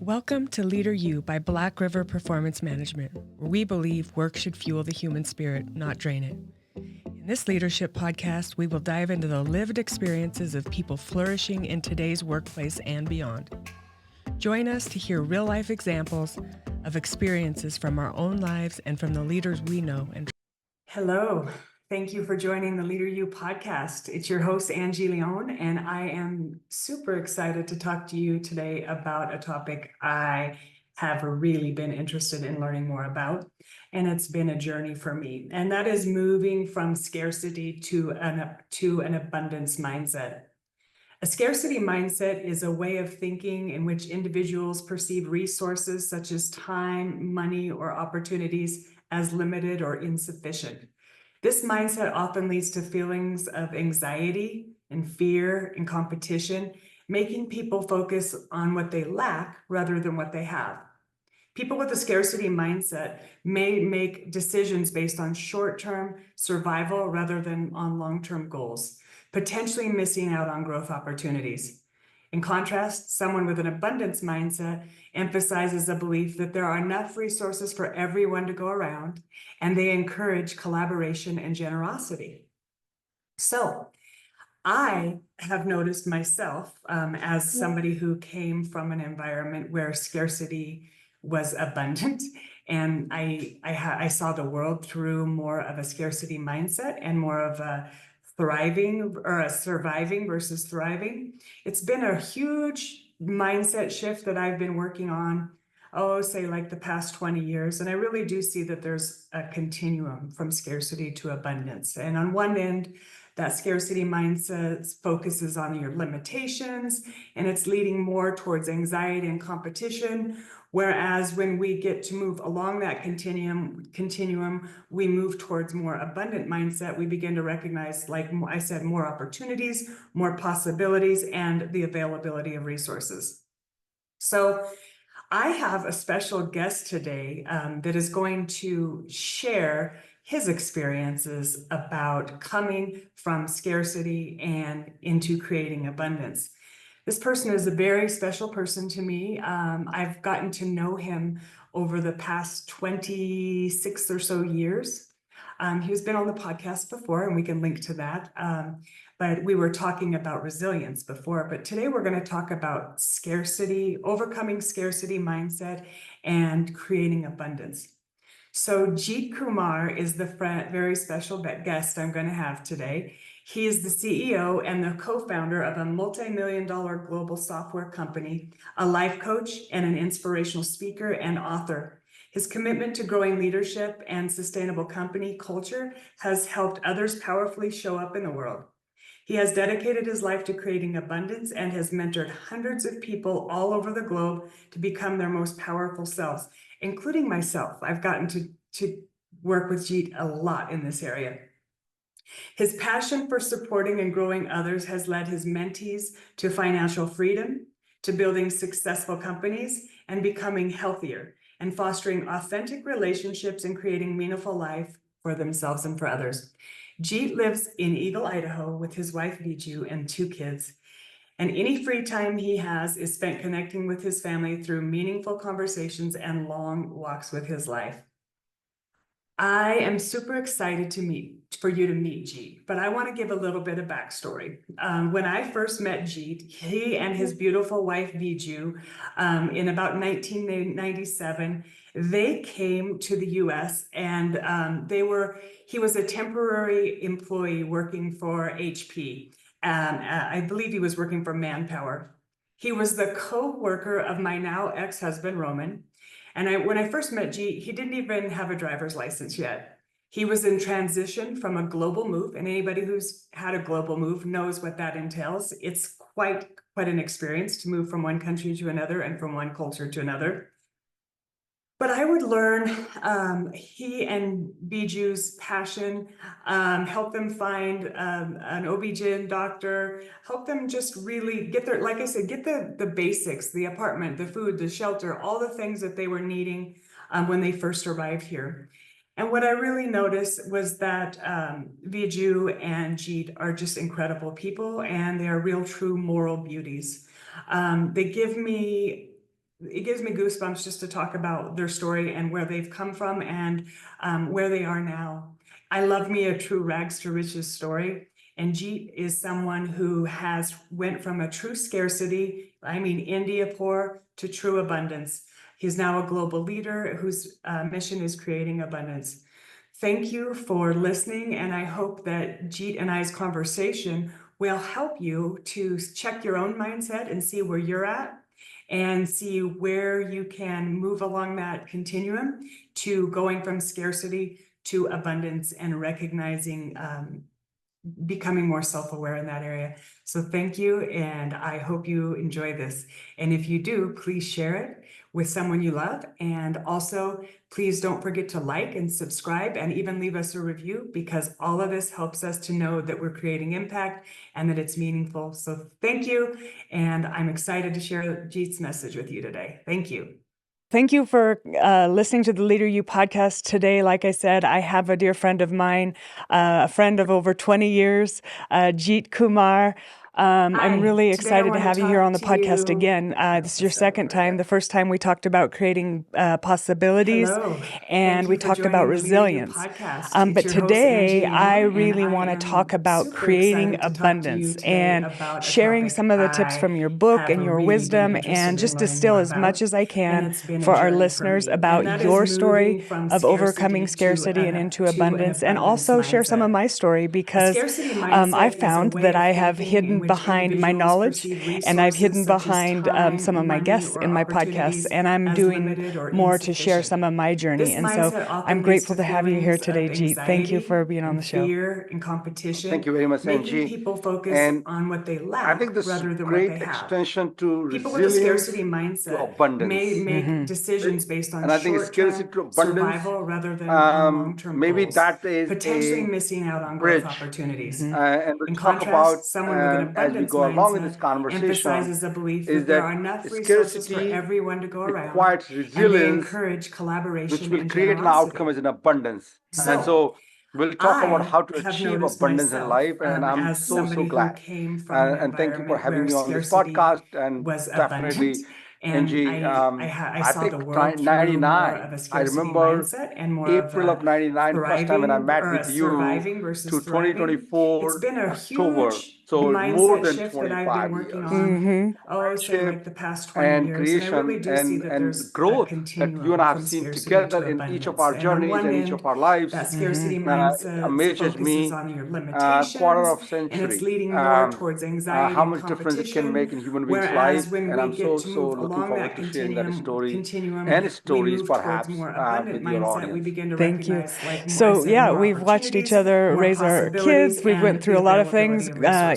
Welcome to Leader You by Black River Performance Management, where we believe work should fuel the human spirit, not drain it. In this leadership podcast, we will dive into the lived experiences of people flourishing in today's workplace and beyond. Join us to hear real-life examples of experiences from our own lives and from the leaders we know and Hello. Thank you for joining the Leader You podcast. It's your host, Angie Lion, and I am super excited to talk to you today about a topic I have really been interested in learning more about, and it's been a journey for me, and that is moving from scarcity to an abundance mindset. A scarcity mindset is a way of thinking in which individuals perceive resources such as time, money, or opportunities as limited or insufficient. This mindset often leads to feelings of anxiety and fear and competition, making people focus on what they lack rather than what they have. People with a scarcity mindset may make decisions based on short-term survival rather than on long-term goals, potentially missing out on growth opportunities. In contrast, someone with an abundance mindset emphasizes a belief that there are enough resources for everyone to go around, and they encourage collaboration and generosity. So I have noticed myself as somebody who came from an environment where scarcity was abundant, and I saw the world through more of a scarcity mindset and more of a thriving or a surviving versus thriving. It's been a huge mindset shift that I've been working on, say like the past 20 years. And I really do see that there's a continuum from scarcity to abundance. And on one end, that scarcity mindset focuses on your limitations, and it's leading more towards anxiety and competition. Whereas when we get to move along that continuum, we move towards more abundant mindset. We begin to recognize, like I said, more opportunities, more possibilities, and the availability of resources. So I have a special guest today that is going to share his experiences about coming from scarcity and into creating abundance. This person is a very special person to me. I've gotten to know him over the past 26 or so years. He's been on the podcast before, and we can link to that. But we were talking about resilience before, but today we're going to talk about scarcity, overcoming scarcity mindset, and creating abundance. So Jeet Kumar is the very special guest I'm going to have today. He is the CEO and the co-founder of a multi-million-dollar global software company, a life coach, and an inspirational speaker and author. His commitment to growing leadership and sustainable company culture has helped others powerfully show up in the world. He has dedicated his life to creating abundance and has mentored hundreds of people all over the globe to become their most powerful selves, including myself. I've gotten to work with Jeet a lot in this area. His passion for supporting and growing others has led his mentees to financial freedom, to building successful companies and becoming healthier, and fostering authentic relationships and creating meaningful life for themselves and for others. Jeet lives in Eagle, Idaho with his wife Bijou and 2 kids. And any free time he has is spent connecting with his family through meaningful conversations and long walks with his life. I am super excited for you to meet Jeet, but I want to give a little bit of backstory. When I first met Jeet, he and his beautiful wife Bijou, in about 1997, they came to the U.S. and he was a temporary employee working for HP. I believe he was working for Manpower. He was the co-worker of my now ex-husband, Roman. And when I first met Jeet, he didn't even have a driver's license yet. He was in transition from a global move, and anybody who's had a global move knows what that entails. It's quite an experience to move from one country to another and from one culture to another. But I would learn he and Bijou's passion, help them find an OB-GYN doctor, help them just really get their, like I said, get the basics, the apartment, the food, the shelter, all the things that they were needing when they first arrived here. And what I really noticed was that Bijou and Jeet are just incredible people, and they are real, true moral beauties. They give me it gives me goosebumps just to talk about their story and where they've come from and where they are now. I love me a true rags to riches story. And Jeet is someone who went from a true scarcity, I mean India poor, to true abundance. He's now a global leader whose mission is creating abundance. Thank you for listening, and I hope that Jeet and I's conversation will help you to check your own mindset and see where you're at and see where you can move along that continuum to going from scarcity to abundance and recognizing becoming more self-aware in that area. So thank you, and I hope you enjoy this. And if you do, please share it with someone you love. And also, please don't forget to like and subscribe and even leave us a review, because all of this helps us to know that we're creating impact and that it's meaningful. So thank you. And I'm excited to share Jeet's message with you today. Thank you. Thank you for listening to the Leader You podcast today. Like I said, I have a dear friend of mine, a friend of over 20 years, Jeet Kumar. I'm really excited to have you here on the podcast again. This is your second time. The first time we talked about creating possibilities, and we talked about resilience. But today, I really want to talk about creating abundance and sharing some of the tips from your book and your wisdom, and just distill as much as I can for our listeners about your story of overcoming scarcity and into abundance, and also share some of my story, because I found that I have hidden behind my knowledge, and I've hidden behind some of my guests in my podcasts, and I'm doing more to share some of my journey. And so I'm grateful to have you here today, Jeet. Thank you for being on the show. Fear and competition. Thank you very much, Angie. People focus on what they lack, I think this rather than great what they have. extension to People with a resilience scarcity mindset to abundance. may make decisions based on And I think scarcity to short-term abundance, survival rather than on long-term maybe goals, that is potentially a missing out on bridge. growth opportunities. And we'll In talk contrast, about, someone with an as we abundance go along in this mindset conversation, emphasizes the belief is that there are that enough resources for scarcity everyone to go around, requires and they resilience, encourage collaboration which will and create an generosity. outcome as an abundance. So, And so we'll talk about how to have achieve noticed abundance in myself, life, and I'm as so somebody who glad. came from an And thank you for environment having where me on this scarcity podcast. And was definitely, abundant, and Angie, I I saw the think world through more of 99, a I scarcity remember mindset and more April of of a 99, first time when I thriving met or a with you, surviving versus to thriving. It's 2024 been a October. huge So more mindset than shift that I've been 25 working years. on, say like Friendship the past 20 and years. And I really creation do see that and there's a growth that you and continuum I have from seen scarcity together to in each of abundance. our And on journeys one and each end, of our lives. that scarcity It mindset amazes focuses me on your quarter limitations, of and it's century leading more towards anxiety how and much difference it can competition. make in human beings' Whereas life. when And we I'm get to so move looking along forward that to sharing that story continuum, and we stories move towards perhaps more abundant with your mindset. We audience. begin to Thank you. recognize, like So, I said, yeah, more we've watched each opportunities, other more raise our possibilities, kids. We've went and through the a lot of things, availability of resources.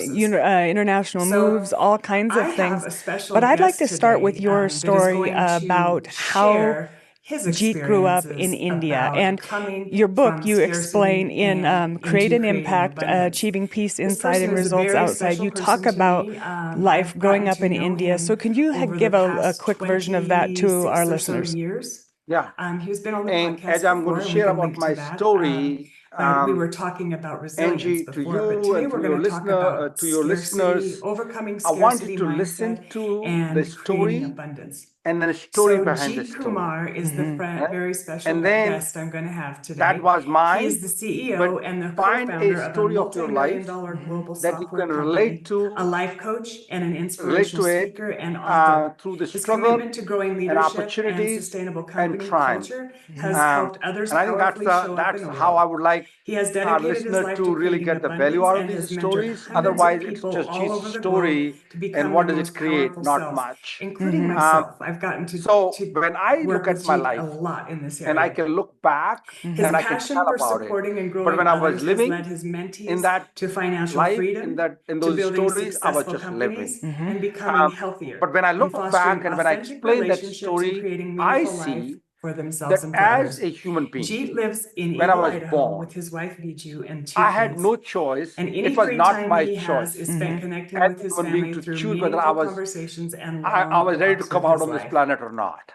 international So, moves, all kinds I of have things. a special But I'd like to guest start with today, your that is story going to about how share his Jeet grew up in experiences India. about And coming your book, from you scarcity explain in and Create into an creating Impact, abundance. Achieving Peace This Inside person and is a Results very Outside. special You person talk to about me. life I've growing gotten up to in know India. him So can you over the give a past quick version of that to our 26 or so listeners? years. Yeah. He's been on the And podcast as I'm going before, to and we share can about link to my that. story, But we were talking about resilience Angie, to before. But you today and we're to going your to talk listener, about to your scarcity, listeners, overcoming I want you scarcity to mindset, listen to the and creating story abundance. and then a story So behind the Jeet story. Kumar is the Right? very special And then guest I'm going to have today. that was He is mine, the CEO but and the find a co-founder of a story of your life multi-million-dollar global that you software can relate company, a to, life coach, and an relate inspirational to it speaker and author. through the His struggle commitment to growing and leadership and opportunities sustainable and company triumph. culture has helped others And I think powerfully show up in that's the how I world. would like He has our dedicated his listener life to to really creating get the value abundance out of and these has mentored stories. hundreds of Otherwise, it's people just all his over the globe story, to and become what their does it most create? powerful Not selves, much. including myself. I've gotten So to when I work look with at my Jeet a life lot in this and I area. can look back His and I can passion tell for about it, supporting and but growing when I was others has led living his in mentees that to financial life, freedom, in to those building stories, I was successful just living. companies, and becoming But healthier, when I and look fostering back and when I authentic explain that relationships and story, creating I meaningful life see for themselves that and for as others. a human being, Jeet lives in when I Eagle, was Idaho born, with his wife Viju and two I had kids. no choice. And any It was free not time my he has choice is spent connecting as with a his human being family to through choose whether meaningful conversations and I long was ready to walks come with out his on this wife. planet or not.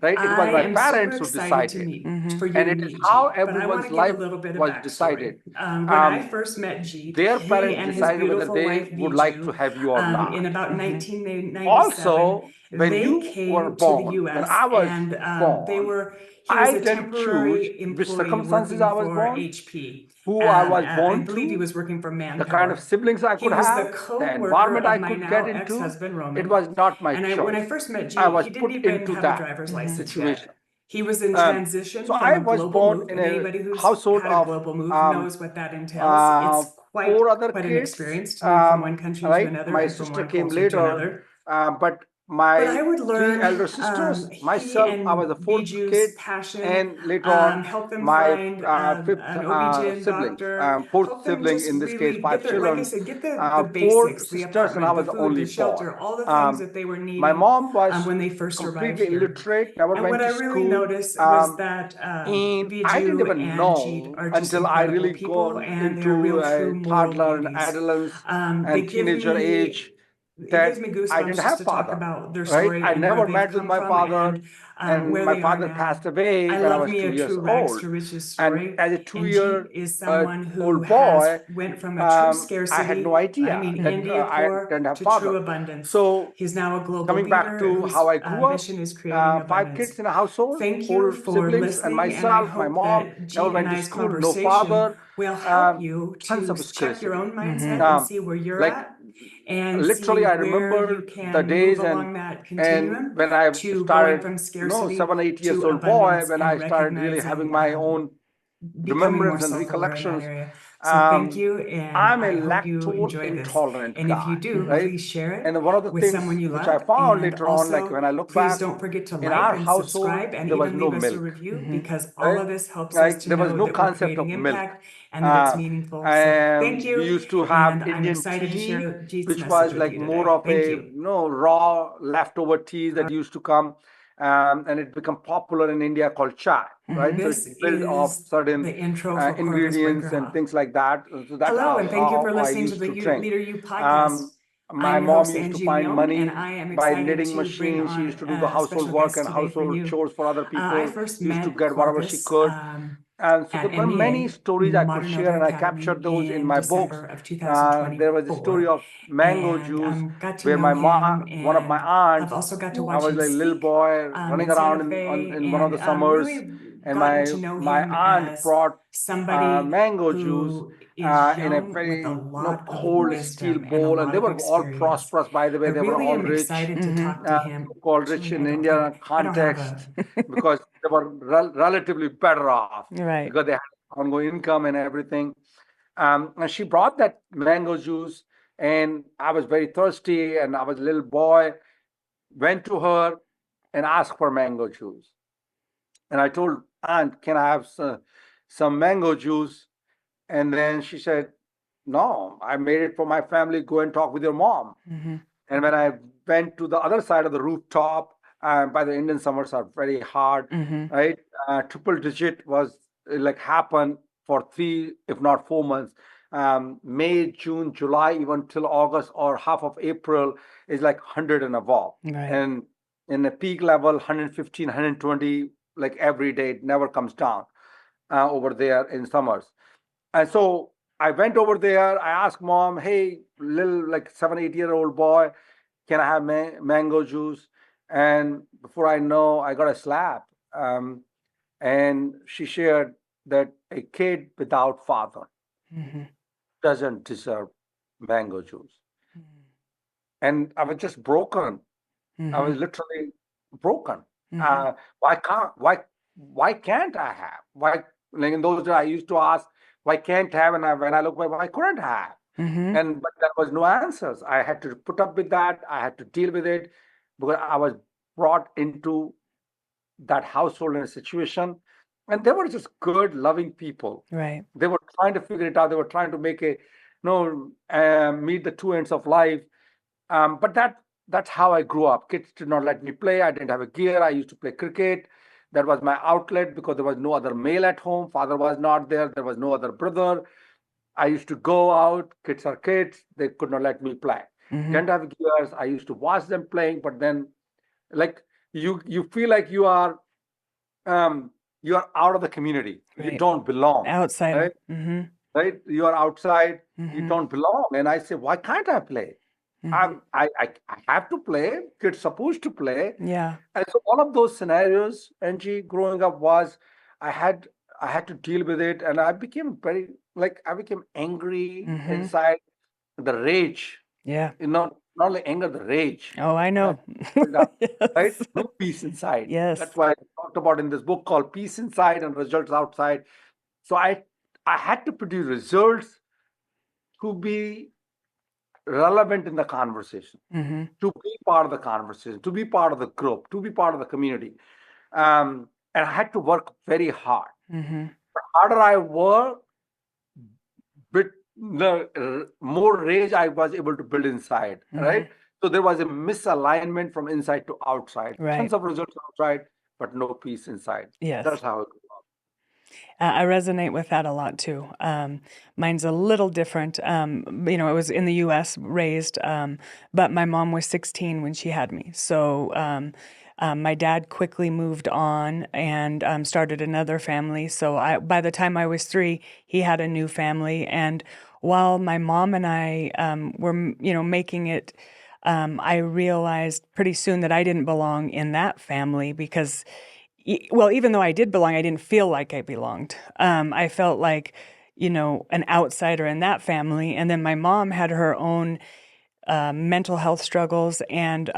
Right? It was I my am super parents who excited to decided. meet for you And to it is meet how Jeet, but I want everyone's to give a life little bit of was backstory. decided. When I first met Jeet, Their he parents and his decided whether beautiful they wife would like to Viju, have you or in not. about 1997, Also, when They you came were to the born, when U.S. I was and born, he was I a didn't choose temporary which employee circumstances working I was for born, HP. who I was I born believe he to, was working for the kind of Manpower. siblings I He could was the have, the co-worker environment of I my could get now into. ex-husband, It Roman. was not my And when I choice. first met I Jeet, was he didn't put even into have a that driver's license situation. yet. He was in So transition from I a was global born move, in and a anybody who's household had a of global move knows what that entails. It's quite 4 other an kids. experience to move from one country to Right? another My and from sister one came culture to later, another. but But I my would 3 learn elder sisters, he myself, I was the and 4th kid, Biju's passion, and later on, help them my find 5th an OB/GYN sibling, doctor, 4th help them sibling, just in this case, really 5 get their, like I children, said, get the 4 basics, the sisters, and I apartment, the was the food, only the shelter, boy. all the things that they were My needing mom was when they first arrived completely here. illiterate, never And went what I to really school. noticed was that And I didn't Biju even and Jeet know are just until I incredible really people, gone and they are into real, a true moral toddler and beauties. adolescence They and give teenager me age it gives that me I didn't goosebumps just have to talk father, about their right? story I and where never they've met with come my from father, and where my they are father now. passed away I when I love was me 2 a years true rags old. to riches And story. as a And 2-year Jeet is someone who old has boy, went from a true I had no scarcity, I idea mean that India I poor, didn't have to father. true abundance. So He's now a global coming back leader to whose how I grew up, mission is creating 5 abundance. kids in a household, Thank you 4 for siblings, and listening, and I myself, my hope mom, that never Jeet and went to I's school, no conversation father, will help you tons to of check your own scarcity. mindset and Um, see where you're like at and see literally, I where you remember the can move days along that and continuum when I to going started, from no, scarcity 7, 8 years to old boy, abundance when I and started really having recognizing my own becoming more remembrance and self-aware in that recollections. area. So thank Um, you, and I'm a I hope you lactose enjoy this. intolerant And if you guy, do, right? please share it And one of the with someone things you which I love. found And later on, like also, when I look please back, don't forget to in like our and household, subscribe and there was even no leave us a milk, review, because all right? of this helps us Like to there was know no that we're concept creating of milk. impact and that it's Uh, meaningful. So thank and we you, used to have and I'm Indian excited to tea, share Jeet's which message was with like you more today. of Thank a you. raw leftover tea that used to come, and it became popular in India called chai, right? So This it's built of is certain the intro for Corvus ingredients and Brinkerhoff. things like that. So that's Hello, and thank you for how I listening to used the to drink. Leader You podcast. Um, my I'm your mom host, used to Angie find Lion, and money I am by excited knitting to bring machines. She used on to do the a household special work guest and today for household you. chores for other I people. first Used to met get whatever she Corvus could. And so there at were many MEA, stories I could Modern share, Elder and I Academy, captured those in in my books. December of There was a story 2024, of mango and juice got to where know my him one of my and have aunts, also got to I watch was him like a little speak boy running in Santa around Fe, in one of and the summers, really and gotten to know my him aunt as brought somebody mango juice who is in a young with a very lot of cold steel wisdom and a bowl, and lot they of were all experience. prosperous, by the I way. They were really all am rich, excited to talk to him. so-called rich Actually, in India I don't have a. context, because they were relatively better off Right. because they had ongoing income and everything. And she brought that mango juice, and I was very thirsty, and I was a little boy, went to her and asked for mango juice. And I told Aunt, can I have some mango juice? And then she said, no, I made it for my family. Go and talk with your mom. Mm-hmm. And when I went to the other side of the rooftop, by the Indian summers are very hard, Mm-hmm. right? Triple digit was like happen for 3, if not 4 months. May, June, July, even till August or half of April is like 100 and above. Right. And in the peak level, 115, 120, like every day, it never comes down over there in summers. And so I went over there. I asked mom, hey, little like 7, 8-year-old boy, can I have mango juice? And before I know, I got a slap. And she shared that a kid without father Mm-hmm. doesn't deserve mango juice. And I was just broken. I was Mm-hmm. literally broken. Mm-hmm. Why can't I have? Why, like in those days I used to ask, why can't I have? And when I look back, why couldn't I have? Mm-hmm. But there was no answers. I had to put up with that. I had to deal with it because I was brought into that household in a situation, and they were just good, loving people. Right. They were trying to figure it out. They were trying to make meet the two ends of life. But that's how I grew up. Kids did not let me play. I didn't have a gear. I used to play cricket. That was my outlet because there was no other male at home. Father was not there. There was no other brother. I used to go out. Kids are kids. They could not let me play. Mm-hmm. Didn't have gears. I used to watch them playing, but then, like you feel like you are out of the community. You Right. don't belong. Outsider. Right? Mm-hmm. Right? You are outside. You Mm-hmm. don't belong. And I say, why can't I play? I have to play. Kids supposed to play. Yeah. And so all of those scenarios, Angie, growing up was I had I had to deal with it, and I became I became angry Mm-hmm. inside, the rage, Yeah. not only anger, the rage. Oh, I And know. build up, right? Yes. No peace inside. Yes. That's why I talked about in this book called Peace Inside and Results Outside. So I had to produce results to be relevant in the conversation, Mm-hmm. to be part of the conversation, to be part of the group, to be part of the community. And I had to work very hard. Mm-hmm. The harder I work, bit the more rage I was able to build inside, Mm-hmm. right? So there was a misalignment from inside to outside. Right. Tons of results outside, but no peace inside. Yes. That's how it grew up. I resonate with that a lot too. Mine's a little different. I was in the U.S. raised, but my mom was 16 when she had me. So my dad quickly moved on and started another family. So by the time I was 3, he had a new family. And while my mom and I were, making it, I realized pretty soon that I didn't belong in that family because even though I did belong, I didn't feel like I belonged. I felt like, an outsider in that family. And then my mom had her own mental health struggles and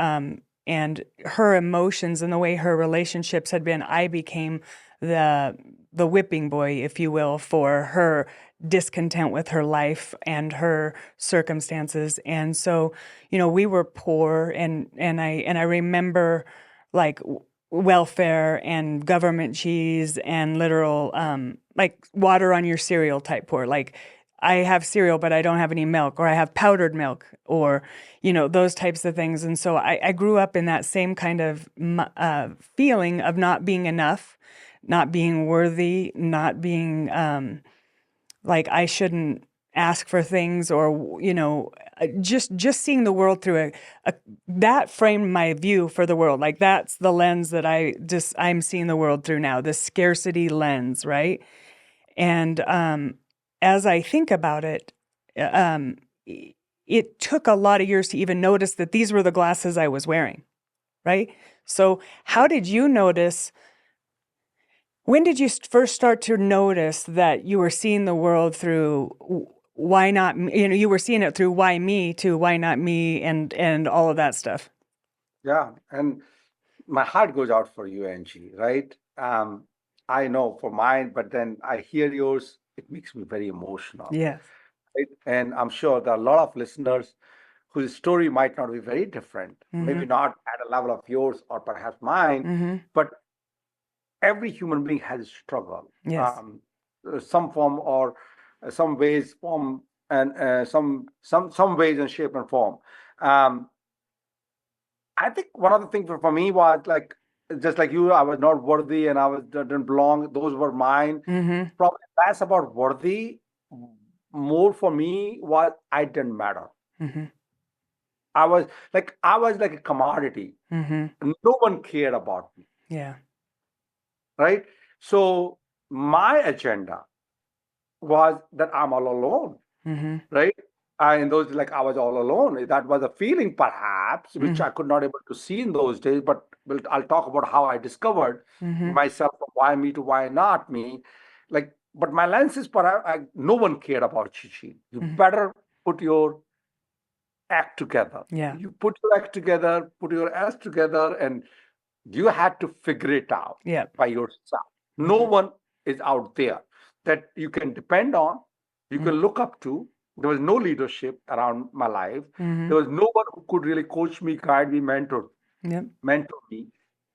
her emotions and the way her relationships had been. I became the whipping boy, if you will, for her discontent with her life and her circumstances. And so, we were poor, and I remember like welfare and government cheese and literal like water on your cereal type poor. Like I have cereal, but I don't have any milk, or I have powdered milk, or those types of things. And so I grew up in that same kind of feeling of not being enough, not being worthy, not being like I shouldn't ask for things, or just seeing the world through that framed my view for the world. Like that's the lens that I'm seeing the world through now, the scarcity lens, right? And as I think about it, it took a lot of years to even notice that these were the glasses I was wearing, right? So how did you notice? When did you first start to notice that you were seeing the world through why not? You were seeing it through why me to why not me, and all of that stuff. Yeah, and my heart goes out for you, Angie, right? I know for mine, but then I hear yours, it makes me very emotional, Yes. right? And I'm sure there are a lot of listeners whose story might not be very different, maybe Mm-hmm. not at a level of yours or perhaps mine, Mm-hmm. but every human being has a struggle, Yes. some form or some ways, form, and some ways and shape and form. Um, I think one of the things for me was like just like you, I was not worthy and didn't belong. Those were mine. Mm-hmm. Probably less about worthy, more for me was I didn't matter. Mm-hmm. I was like a commodity. Mm-hmm. No one cared about me, Yeah. right? So my agenda was that I'm all alone, Mm-hmm. right? In those like I was all alone. That was a feeling perhaps which Mm-hmm. I could not able to see in those days. But I'll talk about how I discovered Mm-hmm. myself from why me to why not me. Like, but my lens is perhaps no one cared about Chichi. You Mm-hmm. better put your act together. Yeah. You put your act together, put your ass together, and you had to figure it out Yeah. by yourself. No one is out there that you can depend on, you can look up to. There was no leadership around my life. Mm-hmm. There was no one who could really coach me, guide me, Yep. mentor me.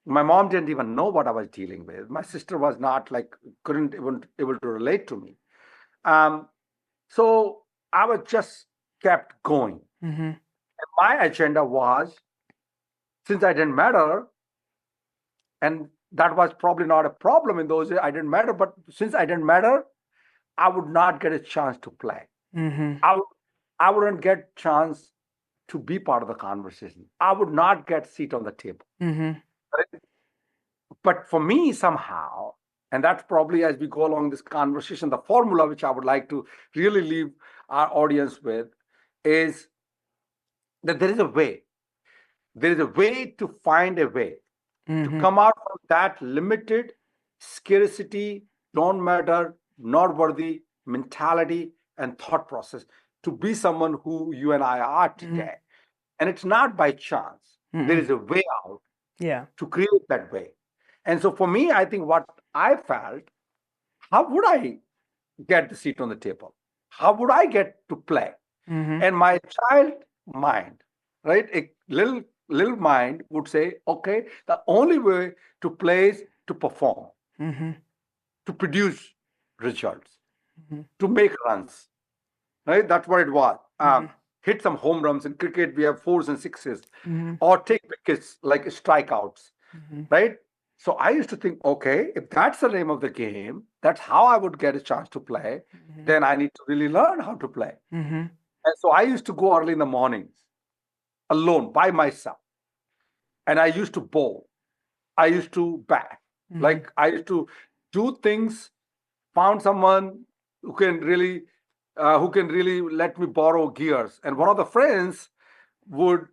My mom didn't even know what I was dealing with. My sister was not like, couldn't even able to relate to me. Um, so I was just kept going. Mm-hmm. And my agenda was, since I didn't matter, and that was probably not a problem in those days. I didn't matter, but since I didn't matter, I would not get a chance to play. Mm-hmm. I wouldn't get chance to be part of the conversation. I would not get seat on the table. Mm-hmm. Right? But for me, somehow, and that's probably as we go along this conversation, the formula which I would like to really leave our audience with is that there is a way. There is a way to find a way to Mm-hmm. come out from that limited scarcity, don't matter, not worthy mentality and thought process to be someone who you and I are today. And it's not by chance. There is a way out Yeah. to create that way. And so for me, I think what I felt, how would I get the seat on the table? How would I get to play? Mm-hmm. And my child mind, right? A little mind would say, okay, the only way to play is to perform, Mm-hmm. to produce results, Mm-hmm. to make runs, right? That's what it was. Mm-hmm. Hit some home runs. In cricket, we have fours and sixes, Mm-hmm. or take wickets like strikeouts, Mm-hmm. right? So I used to think, okay, if that's the name of the game, that's how I would get a chance to play, then I need to really learn how to play. Mm-hmm. And so I used to go early in the mornings, alone, by myself. And I used to bowl. I used to bat. Mm-hmm. Like I used to do things, found someone who can really let me borrow gears. And one of the friends would,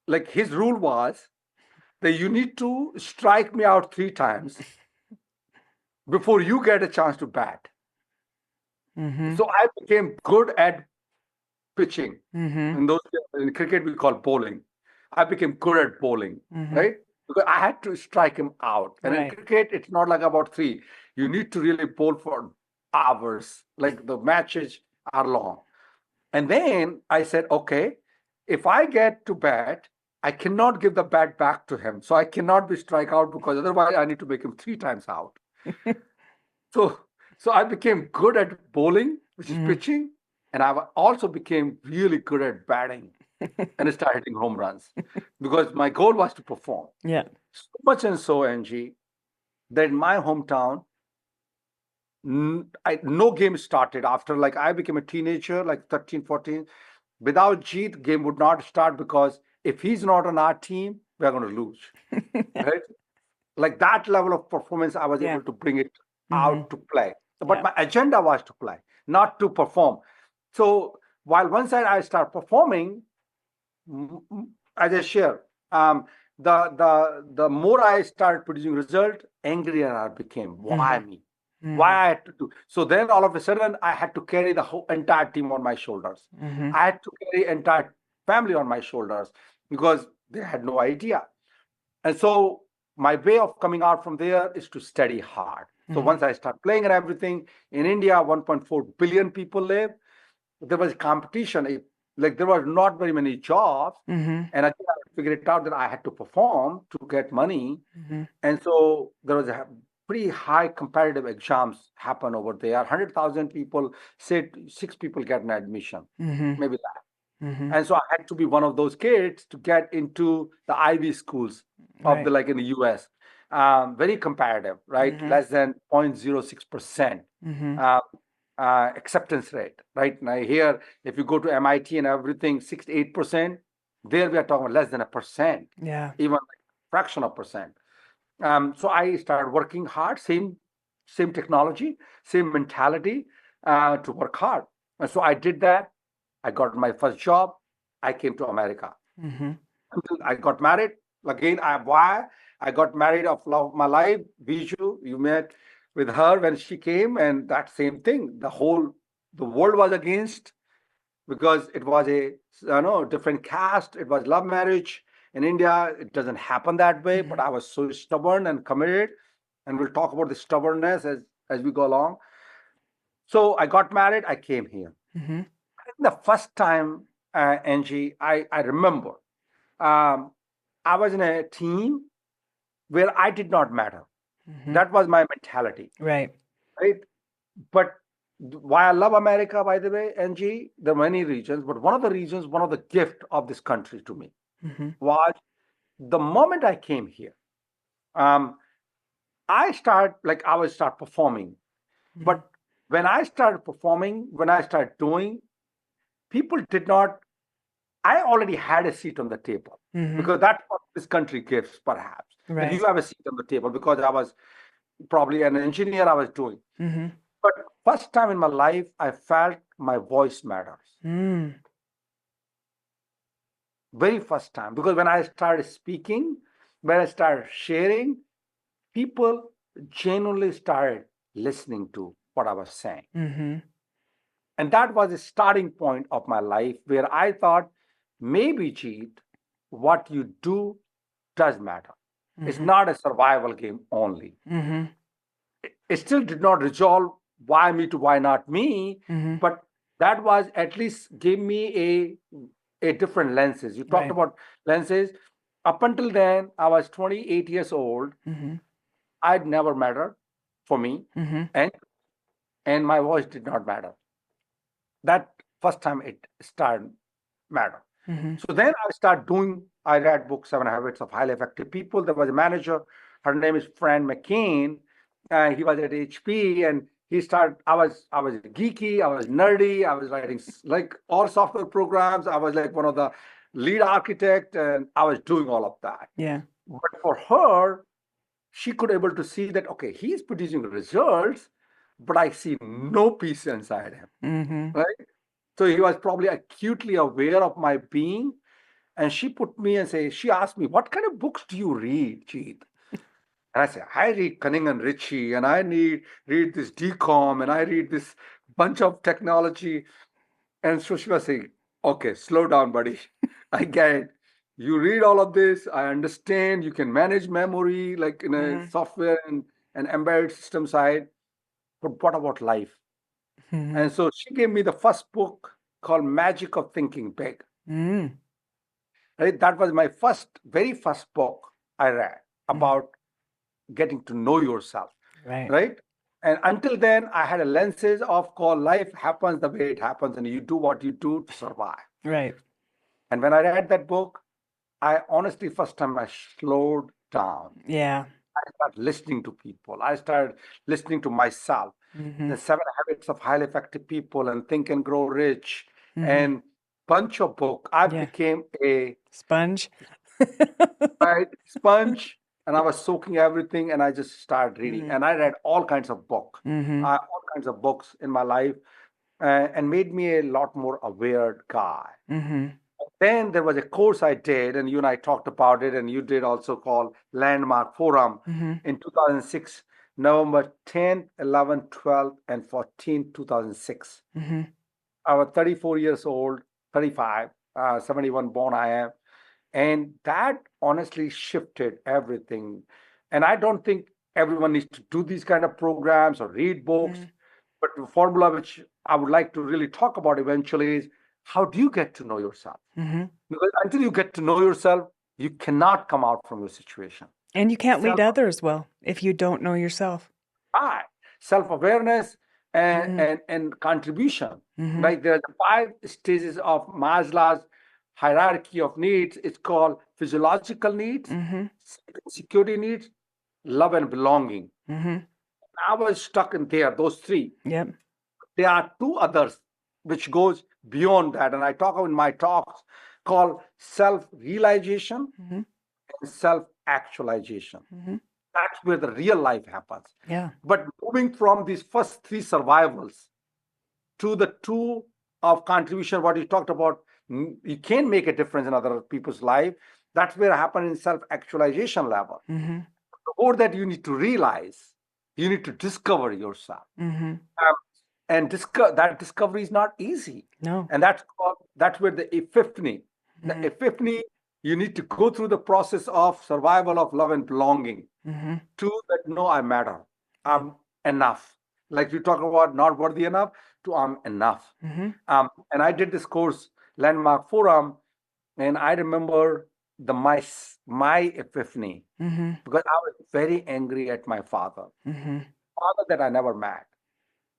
like, his rule was that you need to strike me out 3 times before you get a chance to bat. Mm-hmm. So I became good at pitching. Mm-hmm. In cricket we call bowling. I became good at bowling, Mm-hmm. right? Because I had to strike him out. And in Right. cricket, it's not like about three. You need to really bowl for hours. Like the matches are long. And then I said, okay, if I get to bat, I cannot give the bat back to him. So I cannot be strike out because otherwise I need to make him 3 times out. So I became good at bowling, which is Mm-hmm. pitching, and I also became really good at batting and I started hitting home runs because my goal was to perform. Yeah. So much and so, Angie, that in my hometown, no game started after like I became a teenager, like 13, 14. Without Jeet, game would not start because if he's not on our team, we're going to lose, right? Like that level of performance, I was Yeah. able to bring it Mm-hmm. out to play. But Yeah. my agenda was to play, not to perform. So while one side I start performing, as I share, the more I started producing result, angrier I became. Why Mm-hmm. me? Mm-hmm. Why I had to do? So then all of a sudden I had to carry the whole entire team on my shoulders. Mm-hmm. I had to carry entire family on my shoulders because they had no idea. And so my way of coming out from there is to study hard. So Mm-hmm. once I start playing and everything, in India, 1.4 billion people live. There was competition. Like there were not very many jobs. Mm-hmm. And I think I figured it out that I had to perform to get money. Mm-hmm. And so there was a pretty high competitive exams happen over there. 100,000 people, say 6 people get an admission, Mm-hmm. maybe that. Mm-hmm. And so I had to be one of those kids to get into the Ivy schools of Right. the like in the US. Very competitive, right? Mm-hmm. Less than 0.06% Mm-hmm. acceptance rate, right? Now here, if you go to MIT and everything, 6 to 8%, there we are talking about less than 1%, Yeah. even like fraction of percent. So I started working hard, same technology, same mentality to work hard. And so I did that. I got my first job. I came to America. Mm-hmm. Until I got married. Again, why I got married of love of my life. Bijou, you met with her when she came, and that same thing. The world was against because it was a different caste. It was love marriage. In India, it doesn't happen that way. But I was so stubborn and committed, and we'll talk about the stubbornness as we go along. So I got married. I came here. Mm-hmm. The first time, Angie, I remember um, I was in a team where I did not matter. Mm-hmm. That was my mentality, Right. right? But why I love America, by the way, Angie, there are many reasons, but one of the reasons, one of the gift of this country to me Mm-hmm. was the moment I came here, um, I would start performing. But when I started performing, when I started doing, people did not, I already had a seat on the table Mm-hmm. because that's what this country gives, perhaps. That Right. you have a seat on the table because I was probably an engineer I was doing. Mm-hmm. But first time in my life, I felt my voice matters. Mm. Very first time. Because when I started speaking, when I started sharing, people genuinely started listening to what I was saying. Mm-hmm. And that was the starting point of my life where I thought, maybe, Jeet, what you do does matter. It's Mm-hmm. not a survival game only. Mm-hmm. It still did not resolve why me to why not me, Mm-hmm. but that was at least gave me a different lenses. You talked Right. about lenses. Up until then, I was 28 years old. Mm-hmm. I'd never mattered for me, Mm-hmm. and my voice did not matter. That first time it started matter. Mm-hmm. So then I read book Seven Habits of Highly Effective People. There was a manager, her name is Fran McCain. He was at HP and I was geeky, I was nerdy, I was writing like all software programs. I was like one of the lead architect and I was doing all of that. Yeah. But for her, she could able to see that, okay, he's producing results, but I see no peace inside him, Mm-hmm. right? So he was probably acutely aware of my being. And she asked me, what kind of books do you read, Jeet? And I said, I read Cunning and Ritchie, and read this decom, and I read this bunch of technology. And so she was saying, okay, slow down, buddy. I get it. You read all of this. I understand. You can manage memory like in a Mm-hmm. software and embedded system side. But what about life? Mm-hmm. And so she gave me the first book called Magic of Thinking Big. Mm-hmm. Right? That was my very first book I read about getting to know yourself. Right. Right? And until then, I had a lenses of called life happens the way it happens, and you do what you do to survive. Right. And when I read that book, I honestly, first time I slowed down. Yeah. I started listening to people. I started listening to myself. Mm-hmm. The Seven Habits of Highly Effective People and Think and Grow Rich Mm-hmm. and bunch of book. I Yeah. became a Sponge. right sponge, and I was soaking everything, and I just started reading. Mm-hmm. And I read all kinds of Mm-hmm. all kinds of books in my life, and made me a lot more aware guy. Mm-hmm. Then there was a course I did, and you and I talked about it, and you did also called Landmark Forum Mm-hmm. in 2006, November 10th, 11th, 12th, and 14th, 2006. Mm-hmm. I was 34 years old, 35, 71 born I am. And that honestly shifted everything. And I don't think everyone needs to do these kind of programs or read books. Mm-hmm. But the formula which I would like to really talk about eventually is how do you get to know yourself? Mm-hmm. Because until you get to know yourself, you cannot come out from your situation. And you can't lead Self, others well if you don't know yourself. self-awareness Mm-hmm. and contribution. Mm-hmm. Right? There are the 5 stages of Maslow's hierarchy of needs. It's called physiological needs, Mm-hmm. security needs, love and belonging. Mm-hmm. I was stuck in those 3. Yep. There are 2 others which goes beyond that, and I talk in my talks called self-realization Mm-hmm. and self-actualization. Mm-hmm. That's where the real life happens. Yeah. But moving from these first 3 survivals to the 2 of contribution, what you talked about, you can make a difference in other people's life. That's where it happens in self-actualization level. Mm-hmm. Or that you need to realize, you need to discover yourself. Mm-hmm. And that discovery is not easy. No. And that's where the epiphany, Mm-hmm. the epiphany, you need to go through the process of survival of love and belonging Mm-hmm. to that, no, I matter. I'm enough. Like you talk about not worthy enough to I'm enough. Mm-hmm. And I did this course, Landmark Forum, and I remember my epiphany Mm-hmm. because I was very angry at my father that I never met.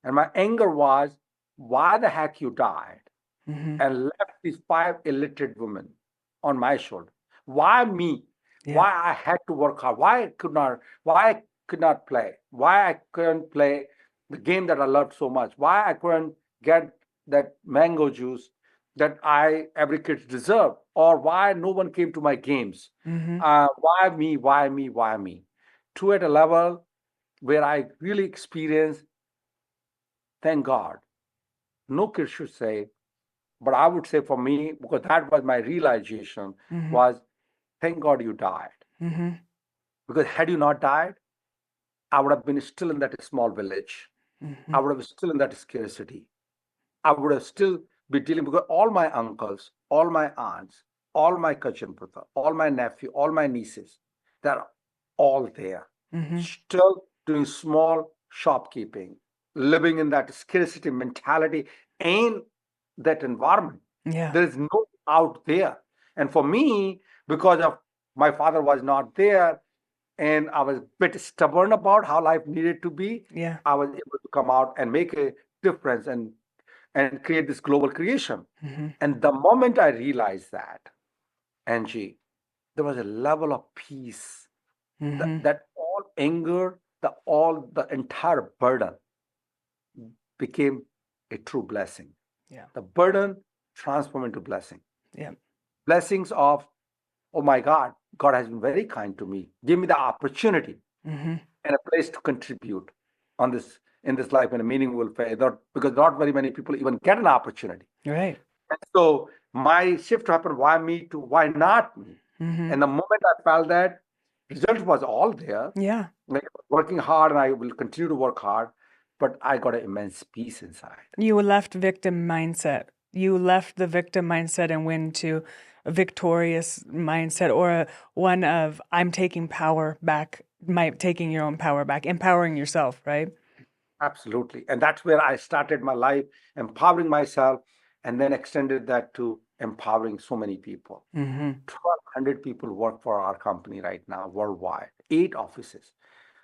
And my anger was, why the heck you died Mm-hmm. and left these 5 illiterate women on my shoulder? Why me? Yeah. Why I had to work hard? Why I could not play? Why I couldn't play the game that I loved so much? Why I couldn't get that mango juice that every kid deserved? Or why no one came to my games? Mm-hmm. Why me? Why me? Why me? To at a level where I really experienced, thank God, no kid should say, But I would say for me, because that was my realization, was thank God you died. Because had you not died, I would have been still in that small village. I would have still in that scarcity. I would have still be dealing because all my uncles, all my aunts, all my cousin brother, all my nephew, all my nieces, they're all there, still doing small shopkeeping, living in that scarcity mentality and that environment. Yeah. There is no out there. And for me, because of my father was not there, and I was a bit stubborn about how life needed to be, Yeah. I was able to come out and make a difference and create this global creation. And the moment I realized that, Angie, there was a level of peace that all anger, the entire burden became a true blessing. Yeah. The burden transformed into blessing. Yeah. Blessings of, oh my God, God has been very kind to me. Give me the opportunity and a place to contribute on this in this life in a meaningful way. Because not very many people even get an opportunity. Right. And so my shift happened, why me to why not me? And the moment I felt that, result was all there. Yeah. Like working hard, and I will continue to work hard, but I got an immense peace inside. You left victim mindset. You left the victim mindset and went to a victorious mindset, or one of I'm taking power back, taking your own power back, empowering yourself, right? Absolutely. And that's where I started my life, empowering myself, and then extended that to empowering so many people. 1,200 people work for our company right now, worldwide, 8 offices.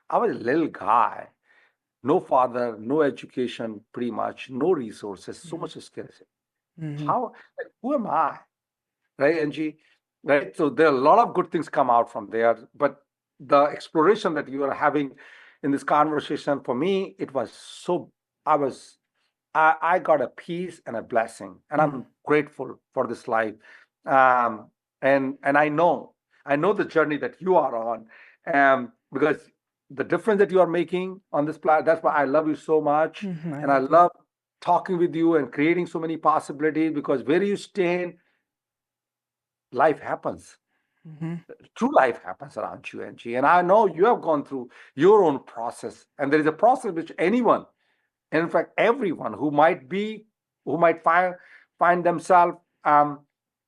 I was a little guy, no father, no education, pretty much, no resources, so much scarcity. How, like, who am I? Right, Angie? Right. So there are a lot of good things come out from there, but the exploration that you are having in this conversation, for me, it was so, I got a peace and a blessing, and I'm grateful for this life. And I know the journey that you are on, because the difference that you are making on this planet, that's why I love you so much. And I love talking with you and creating so many possibilities, because where you stand, life happens. True life happens around you, Angie. And I know you have gone through your own process, and there is a process which anyone, and in fact, everyone who might find themselves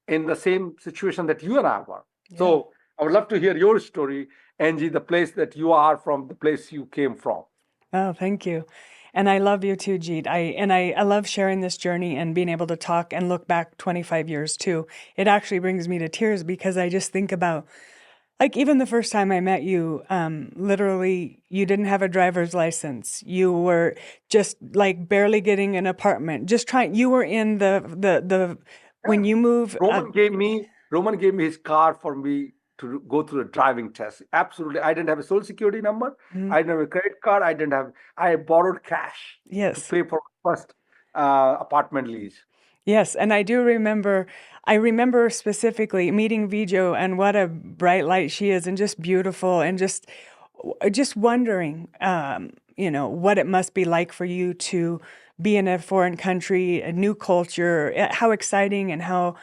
in the same situation that you and I were. So I would love to hear your story, Angie, the place that you are from, the place you came from. Oh, thank you. And I love you too, Jeet. I love sharing this journey and being able to talk and look back 25 years too. It actually brings me to tears because I just think about, like, even the first time I met you, literally, you didn't have a driver's license. You were just like barely getting an apartment, just trying. You were in when you move. Roman gave me his car for me to go through a driving test. Absolutely. I didn't have a social security number. I didn't have a credit card. I borrowed cash to pay for first apartment lease. Yes, and I remember specifically meeting Vijo, and what a bright light she is, and just beautiful, and just wondering, what it must be like for you to be in a foreign country, a new culture, how exciting and how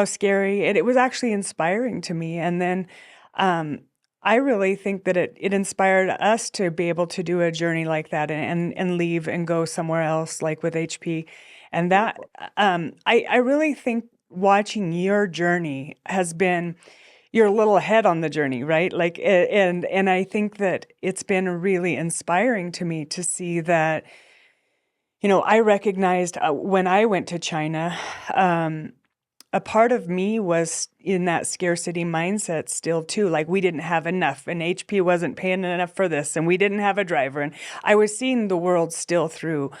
scary. It was actually inspiring to me. And then I really think that it inspired us to be able to do a journey like that and leave and go somewhere else, like with HP. And that, I really think watching your journey has been, you're a little ahead on the journey, right? Like, and I think that it's been really inspiring to me to see that, I recognized when I went to China, a part of me was in that scarcity mindset still too. Like, we didn't have enough, and HP wasn't paying enough for this, and we didn't have a driver. And I was seeing the world still through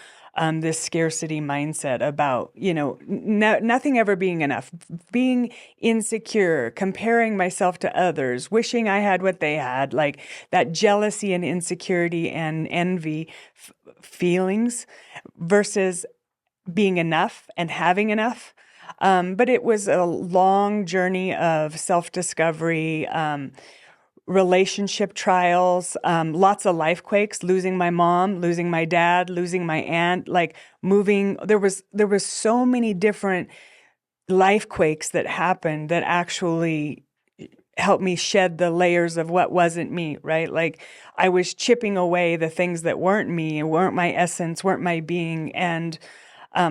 this scarcity mindset about, nothing ever being enough, being insecure, comparing myself to others, wishing I had what they had, like that jealousy and insecurity and envy feelings versus being enough and having enough. But it was a long journey of self-discovery, relationship trials, lots of life quakes, losing my mom, losing my dad, losing my aunt, like moving. There was so many different life quakes that happened that actually helped me shed the layers of what wasn't me, right? Like I was chipping away the things that weren't me and weren't my essence, weren't my being, and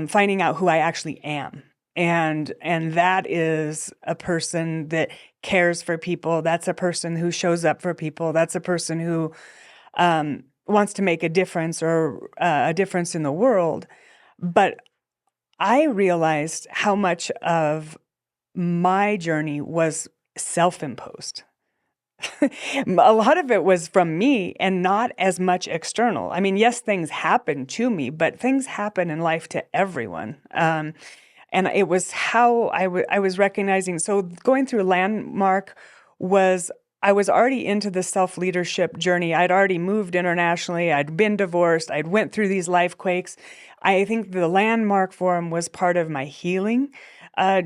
finding out who I actually am. And that is a person that cares for people. That's a person who shows up for people. That's a person who wants to make a difference or a difference in the world. But I realized how much of my journey was self-imposed. A lot of it was from me and not as much external. I mean, yes, things happen to me, but things happen in life to everyone. And it was how I was recognizing. So going through Landmark I was already into the self-leadership journey. I'd already moved internationally. I'd been divorced. I'd went through these life quakes. I think the Landmark Forum was part of my healing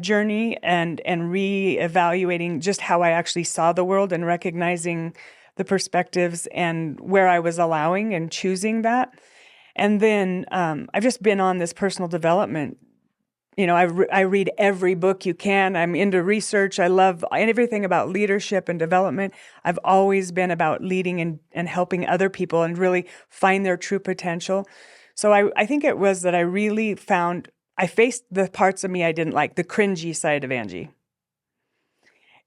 journey and reevaluating just how I actually saw the world and recognizing the perspectives and where I was allowing and choosing that. And then I've just been on this personal development. I read every book you can. I'm into research. I love everything about leadership and development. I've always been about leading and helping other people and really find their true potential. So I think it was that I faced the parts of me I didn't like, the cringy side of Angie.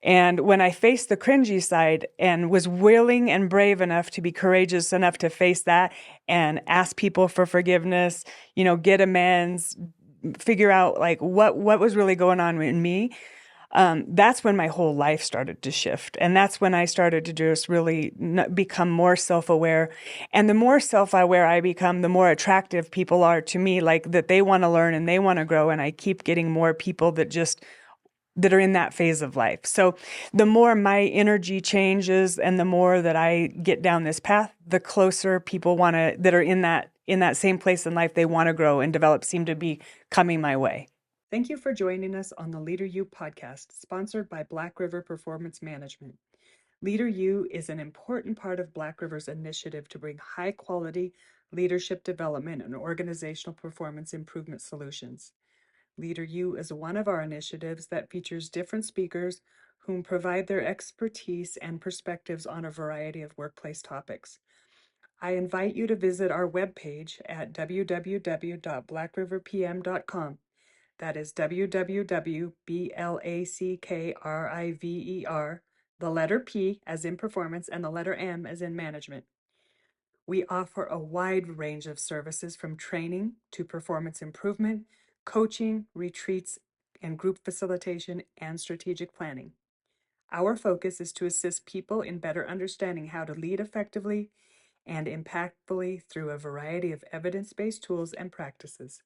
And when I faced the cringy side and was willing and brave enough to be courageous enough to face that and ask people for forgiveness, get amends, figure out like what was really going on in me, that's when my whole life started to shift. And that's when I started to just really become more self-aware. And the more self-aware I become, the more attractive people are to me, like that they want to learn and they want to grow. And I keep getting more people that are in that phase of life. So the more my energy changes and the more that I get down this path, the closer people that are in that same place in life, they want to grow and develop, seem to be coming my way. Thank you for joining us on the Leader U podcast, sponsored by Black River Performance Management. Leader U is an important part of Black River's initiative to bring high-quality leadership development and organizational performance improvement solutions. Leader U is one of our initiatives that features different speakers whom provide their expertise and perspectives on a variety of workplace topics. I invite you to visit our webpage at www.blackriverpm.com. That is www.blackriver, the letter P as in performance and the letter M as in management. We offer a wide range of services from training to performance improvement, coaching, retreats, and group facilitation and strategic planning. Our focus is to assist people in better understanding how to lead effectively and impactfully through a variety of evidence-based tools and practices.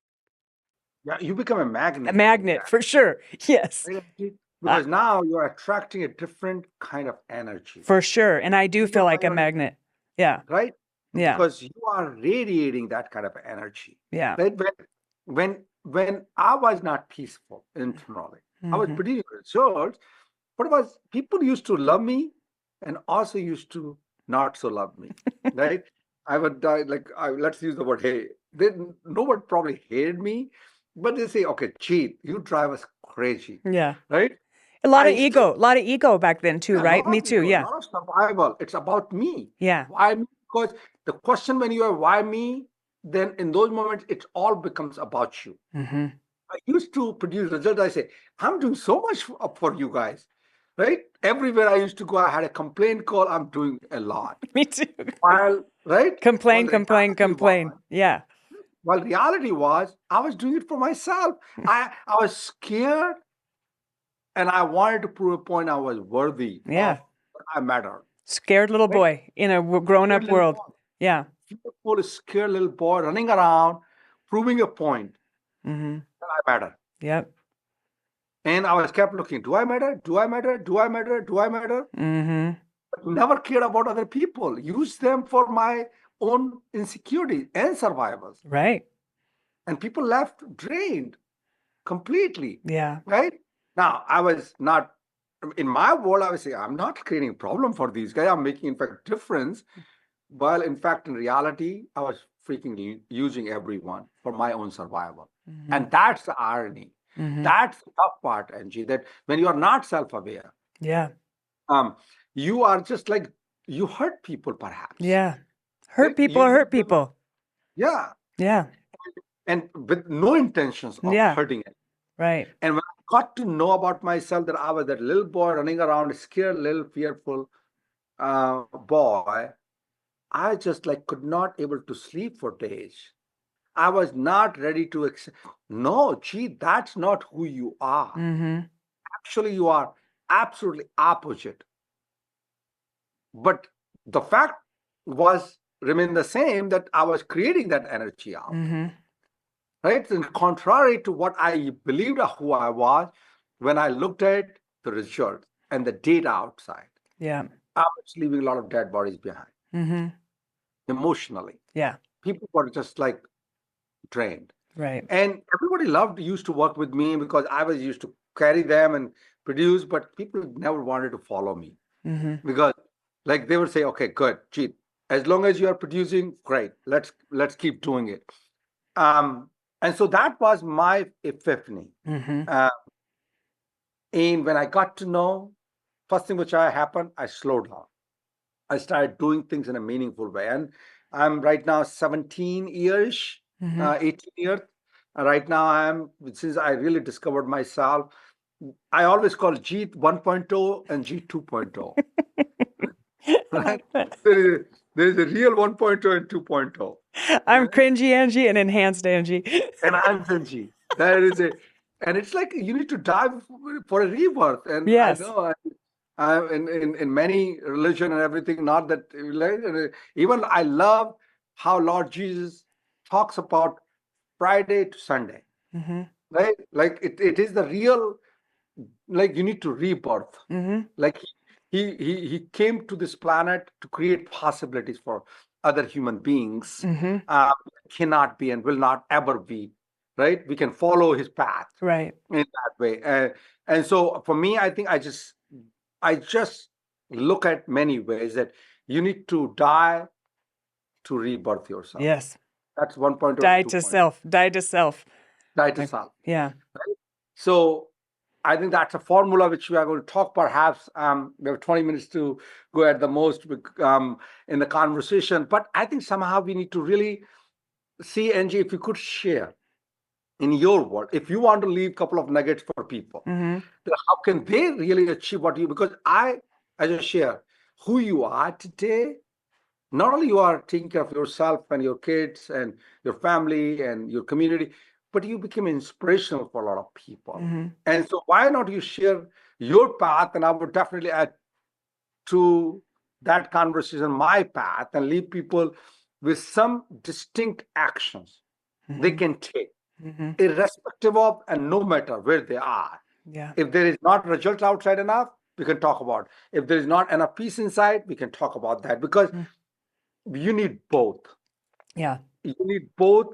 Yeah, you become a magnet. A magnet, for sure. Yes. Right, Angie? Because now you're attracting a different kind of energy. For sure. And I do feel like a magnet. Yeah. Right? Yeah. Because you are radiating that kind of energy. Yeah. Right? When I was not peaceful internally, I was producing results, but people used to love me and also used to not so love me. Right? I would die let's use the word hey. No one probably hated me, but they say, okay, Jeet, you drive us crazy. Yeah. Right? A lot of ego back then too, right? Me too. Yeah. A lot of survival. It's about me. Yeah. Why me? Because the question when you are why me, then in those moments, it all becomes about you. Mm-hmm. I used to produce results. I say, I'm doing so much for you guys. Right? Everywhere I used to go, I had a complaint call. I'm doing a lot. Me too. Right? Complain. Yeah. Well, reality was I was doing it for myself. I was scared and I wanted to prove a point I was worthy. Yeah. I matter. Scared little boy in a grown-up world. Yeah. Beautiful, scared little boy running around, proving a point Mm-hmm. that I matter. Yep. And I was kept looking, do I matter? Do I matter? Do I matter? Do I matter? Mm-hmm. But never cared about other people. Use them for my own insecurity and survival. Right. And people left drained completely. Yeah. Right? Now, I was not, in my world, I was saying, I'm not creating a problem for these guys. I'm making, in fact, difference. While, in fact, in reality, I was freaking using everyone for my own survival. Mm-hmm. And that's the irony. That's the tough part, Angie, that when you are not self-aware, Yeah. you are just like, you hurt people perhaps. Yeah. Right? Hurt people hurt people. Yeah. Yeah. And with no intentions of Yeah. hurting it. Right. And when I got to know about myself that I was that little boy running around, scared, little fearful boy, I just like could not able to sleep for days. I was not ready to accept. No, gee, that's not who you are. Mm-hmm. Actually, you are absolutely opposite. But the fact was remain the same, that I was creating that energy out. Mm-hmm. Right? And contrary to what I believed of who I was, when I looked at the results and the data outside, Yeah. I was leaving a lot of dead bodies behind. Mm-hmm. Emotionally. Yeah. People were just like drained. Right. And everybody used to work with me because I was used to carry them and produce, but people never wanted to follow me. Mm-hmm. Because like they would say, okay, good, Jeet, as long as you are producing, great, let's keep doing it. And so that was my epiphany. Mm-hmm. And when I got to know, first thing which happened, I slowed down. I started doing things in a meaningful way. And I'm right now 17 years, Mm-hmm. 18 years. Right now since I really discovered myself, I always call Jeet 1.0 and Jeet 2.0. I Right? like that. There is a real 1.0 and 2.0. I'm Right? cringy Angie and enhanced Angie. And I'm Angie. There is and it's like you need to die for a rebirth. And Yes. I know in many religion and everything, not that even I love how Lord Jesus talks about Friday to Sunday, Mm-hmm. right? Like it is the real, like you need to rebirth. Mm-hmm. Like he came to this planet to create possibilities for other human beings. Mm-hmm. Cannot be and will not ever be, right? We can follow his path Right. in that way. And so for me, I think I just look at many ways that you need to die to rebirth yourself. Yes. That's 1.0 Die to to 2.0. self. Die to self. Die to self. Yeah. So I think that's a formula which we are going to talk. Perhaps we have 20 minutes to go at the most in the conversation. But I think somehow we need to really see, Angie, if you could share in your world, if you want to leave a couple of nuggets for people, Mm-hmm. how can they really achieve what you, because I just share who you are today. Not only you are taking care of yourself and your kids and your family and your community, but you become inspirational for a lot of people. Mm-hmm. And so why not you share your path? And I would definitely add to that conversation my path and leave people with some distinct actions they Mm-hmm. can take, Mm-hmm. irrespective of and no matter where they are. Yeah. If there is not result outside enough, we can talk about. If there is not enough peace inside, we can talk about that, because you need both. Yeah. You need both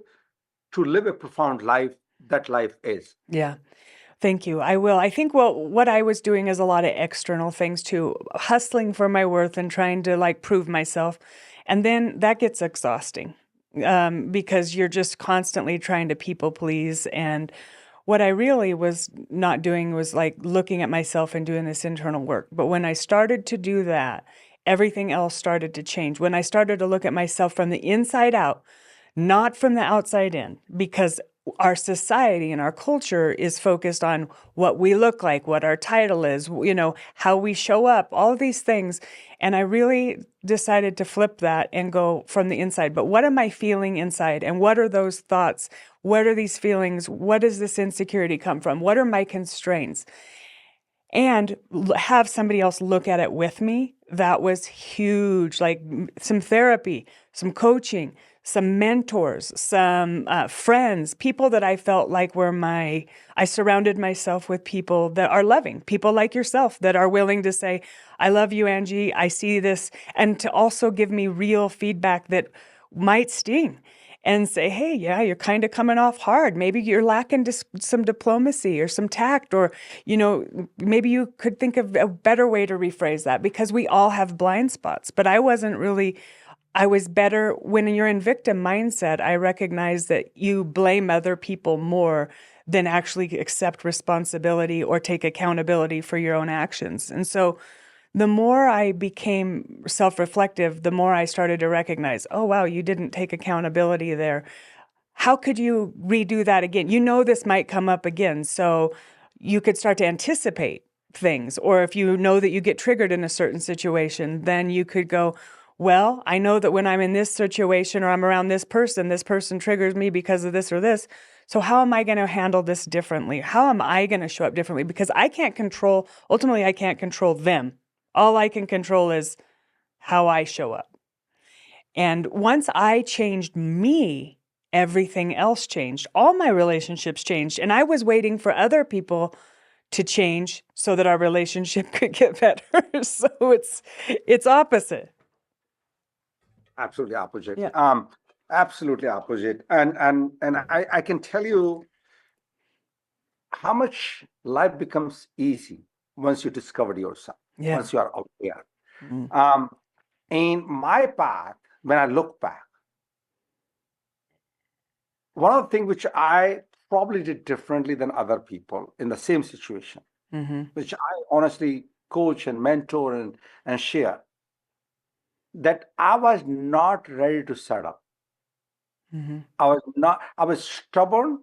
to live a profound life. That life is. Yeah. Thank you. I will. I think what I was doing is a lot of external things too, hustling for my worth and trying to like prove myself. And then that gets exhausting because you're just constantly trying to people please. And what I really was not doing was like looking at myself and doing this internal work. But when I started to do that, everything else started to change. When I started to look at myself from the inside out, not from the outside in, because our society and our culture is focused on what we look like, what our title is, how we show up, all of these things. And I really decided to flip that and go from the inside. But what am I feeling inside? And what are those thoughts? What are these feelings? What does this insecurity come from? What are my constraints? And have somebody else look at it with me. That was huge. Like some therapy, some coaching, some mentors, some friends, people that I felt like were I surrounded myself with people that are loving, people like yourself that are willing to say, I love you, Angie, I see this, and to also give me real feedback that might sting and say, hey, yeah, you're kind of coming off hard. Maybe you're lacking some diplomacy or some tact, or, maybe you could think of a better way to rephrase that, because we all have blind spots. But I wasn't really I was better when you're in victim mindset. I recognize that you blame other people more than actually accept responsibility or take accountability for your own actions. And so the more I became self-reflective, the more I started to recognize, oh, wow, you didn't take accountability there. How could you redo that again? You know this might come up again. So you could start to anticipate things. Or if you know that you get triggered in a certain situation, then you could go, well, I know that when I'm in this situation or I'm around this person triggers me because of this or this. So how am I going to handle this differently? How am I going to show up differently? Because ultimately, I can't control them. All I can control is how I show up. And once I changed me, everything else changed. All my relationships changed. And I was waiting for other people to change so that our relationship could get better. So it's opposite. Absolutely opposite. Yeah. Absolutely opposite. And I can tell you how much life becomes easy once you discover yourself, Yeah. once you are out there. Mm. In my path, when I look back, one of the things which I probably did differently than other people in the same situation, Mm-hmm. which I honestly coach and mentor and share, that I was not ready to settle. Mm-hmm. I was stubborn,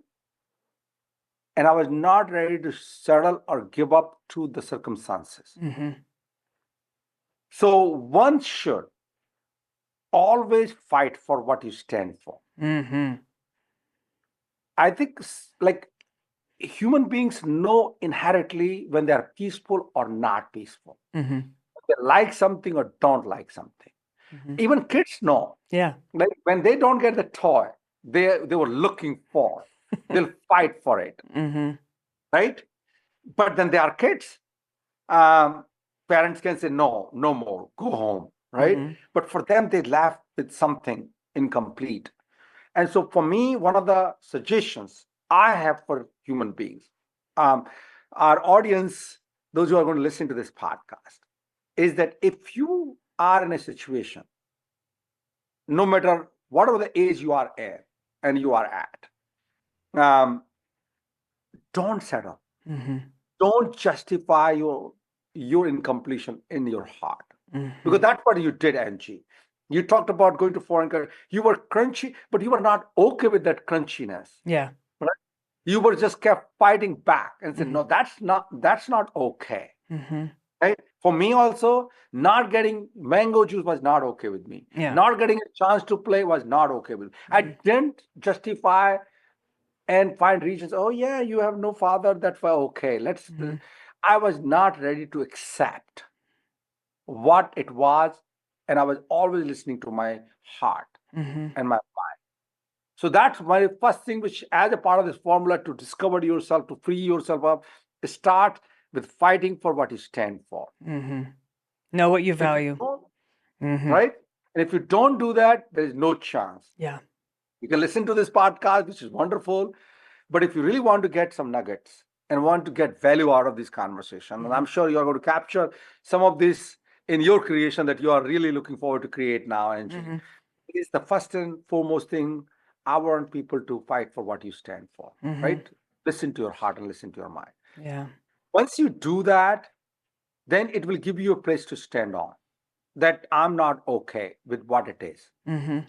and I was not ready to settle or give up to the circumstances. Mm-hmm. So one should always fight for what you stand for. Mm-hmm. I think like human beings know inherently when they are peaceful or not peaceful. Mm-hmm. They like something or don't like something. Mm-hmm. Even kids know. Yeah. Like when they don't get the toy they were looking for, they'll fight for it, Mm-hmm. right? But then they are kids. Um, Parents can say no, no more, go home, right? Mm-hmm. But for them, they laugh with something incomplete. And so for me, one of the suggestions I have for human beings, um, our audience, those who are going to listen to this podcast, is that if you are in a situation, no matter whatever the age you are at and you are at, don't settle. Mm-hmm. Don't justify your incompletion in your heart. Mm-hmm. Because that's what you did, Angie. You talked about going to foreign country. You were crunchy, but you were not okay with that crunchiness. Yeah. Right? You were just kept fighting back and said, Mm-hmm. no, that's not okay. Mm-hmm. Right? For me also, not getting mango juice was not okay with me. Yeah. Not getting a chance to play was not okay with me. I didn't justify and find reasons. Oh yeah, you have no father. That's why okay. Mm-hmm. I was not ready to accept what it was, and I was always listening to my heart Mm-hmm. and my mind. So that's my first thing, which as a part of this formula to discover yourself, to free yourself up, start with fighting for what you stand for. Mm-hmm. Know what you If you value. don't, Mm-hmm. right? And if you don't do that, there is no chance. Yeah. You can listen to this podcast, which is wonderful. But if you really want to get some nuggets and want to get value out of this conversation, and I'm sure you're going to capture some of this in your creation that you are really looking forward to create now, Angie, Mm-hmm. is the first and foremost thing I want people to fight for what you stand for, Mm-hmm. right? Listen to your heart and listen to your mind. Yeah. Once you do that, then it will give you a place to stand on that I'm not okay with what it is, Mm-hmm.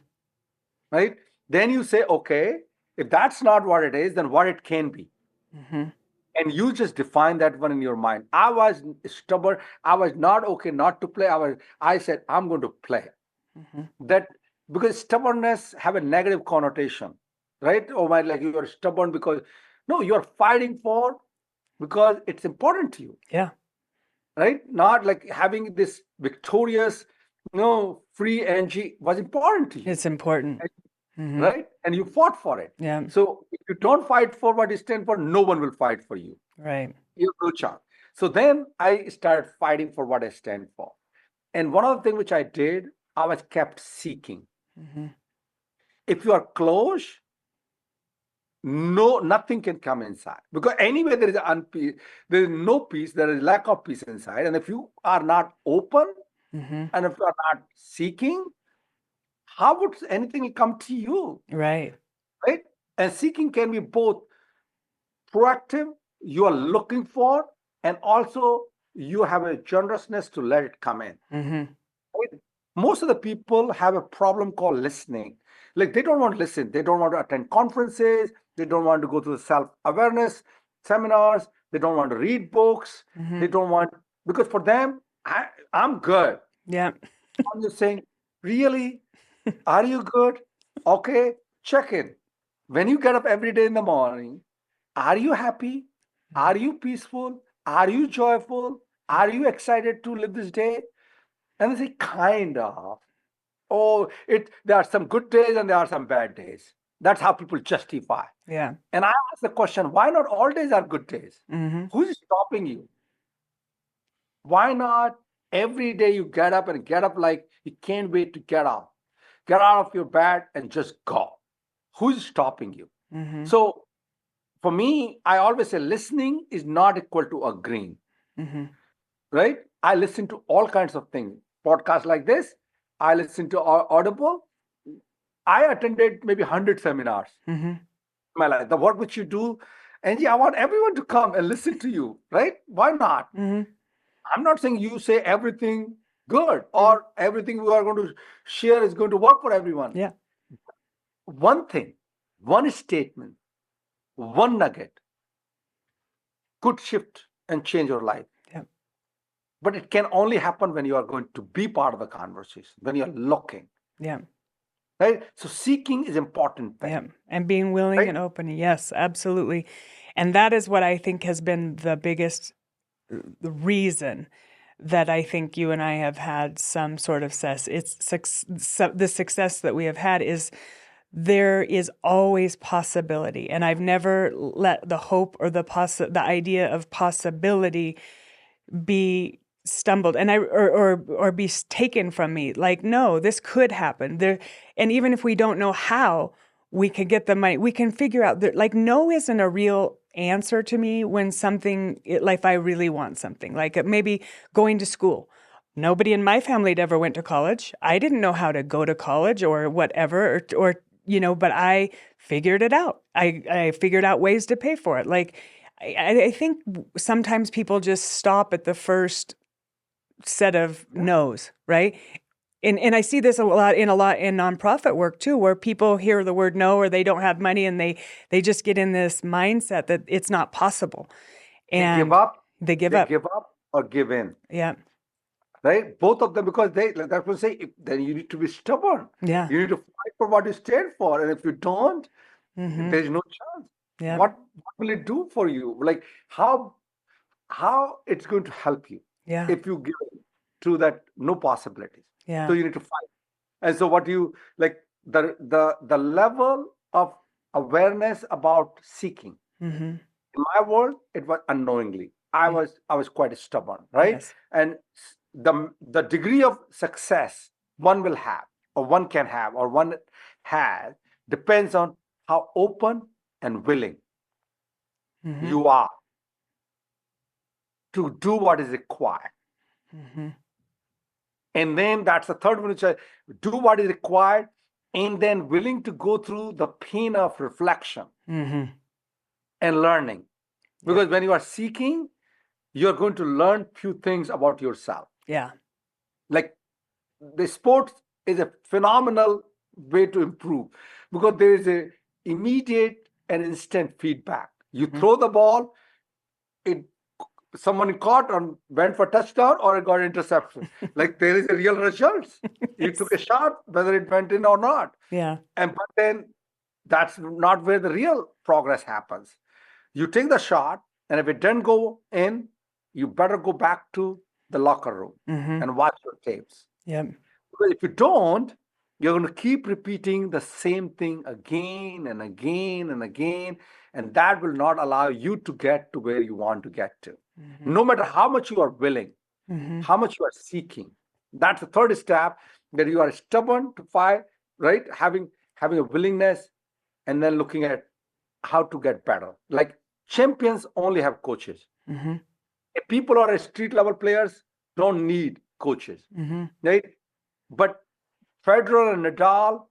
right? Then you say, okay, if that's not what it is, then what it can be. Mm-hmm. And you just define that one in your mind. I was stubborn. I was not okay not to play. I said, I'm going to play. Mm-hmm. That because stubbornness have a negative connotation, right? Oh my, like you are stubborn because no, you are fighting for because it's important to you, Yeah. right? Not like having this victorious, free Angie was important to you. It's important. Mm-hmm. Right? And you fought for it. Yeah. So if you don't fight for what you stand for, no one will fight for you. Right. You have no chance. So then I started fighting for what I stand for. And one of the things which I did, I was kept seeking. Mm-hmm. If you are close, nothing can come inside. Because anyway, there is there is no peace, there is lack of peace inside. And if you are not open Mm-hmm. and if you are not seeking, how would anything come to you? Right. Right? And seeking can be both proactive, you are looking for, and also you have a generousness to let it come in. Right? Most of the people have a problem called listening. Like they don't want to listen. They don't want to attend conferences. They don't want to go to the self-awareness seminars. They don't want to read books. They don't want, because for them, I'm good. Yeah. I'm just saying, really? Are you good? Okay, check in. When you get up every day in the morning, are you happy? Are you peaceful? Are you joyful? Are you excited to live this day? And they say, kind of. Oh, there are some good days and there are some bad days. That's how people justify. Yeah. And I ask the question, why not all days are good days? Who's stopping you? Why not every day you get up like you can't wait to get up? Get out of your bed and just go. Who's stopping you? So for me, I always say listening is not equal to agreeing. Right? I listen to all kinds of things. Podcasts like this, I listen to Audible. I attended maybe 100 seminars in my life. The work which you do, Angie, I want everyone to come and listen to you, right? Why not? I'm not saying you say everything good or everything we are going to share is going to work for everyone. Yeah. One thing, one statement, one nugget could shift and change your life. Yeah. But it can only happen when you are going to be part of the conversation, when you're looking. Yeah. Right? So seeking is important. Yeah. And being willing Right? and open. Yes, absolutely. And that is what I think has been the biggest the reason that I think you and I have had some sort of success. The success that we have had is there is always possibility. And I've never let the hope or the idea of possibility be stumbled and or be taken from me. Like, no, this could happen. And even if we don't know how we could get the money, we can figure out that, like, no isn't a real answer to me when if I really want something, like maybe going to school. Nobody in my family had ever went to college. I didn't know how to go to college or whatever, or but I figured it out. I figured out ways to pay for it. Like, I think sometimes people just stop at the first set of no's, right? And I see this a lot in nonprofit work too, where people hear the word no or they don't have money and they just get in this mindset that it's not possible. And they give up. They give up or give in. Yeah. Right? Both of them, because that will say, then you need to be stubborn. Yeah. You need to fight for what you stand for. And if you don't, there's no chance. Yeah. What will it do for you? Like how it's going to help you Yeah. if you give to that no possibilities. Yeah. So you need to fight. And so what you like the level of awareness about seeking in my world, it was unknowingly. I was quite stubborn, right? Yes. And the degree of success one will have, or one can have, or one has, depends on how open and willing you are to do what is required. And then that's the third one, which is do what is required, and then willing to go through the pain of reflection and learning. Because when you are seeking, you're going to learn few things about yourself. Yeah. Like the sports is a phenomenal way to improve because there is a immediate and instant feedback. You throw the ball, someone caught and went for touchdown or it got interception. Like there is a real results. You took a shot, whether it went in or not. Yeah. But then that's not where the real progress happens. You take the shot, and if it didn't go in, you better go back to the locker room and watch your tapes. Yeah. Because if you don't, you're going to keep repeating the same thing again and again and again, and that will not allow you to get to where you want to get to. No matter how much you are willing, how much you are seeking. That's the third step, that you are stubborn to fight, right? Having a willingness, and then looking at how to get better. Like champions only have coaches. If people are street level players, don't need coaches, right? But Federer and Nadal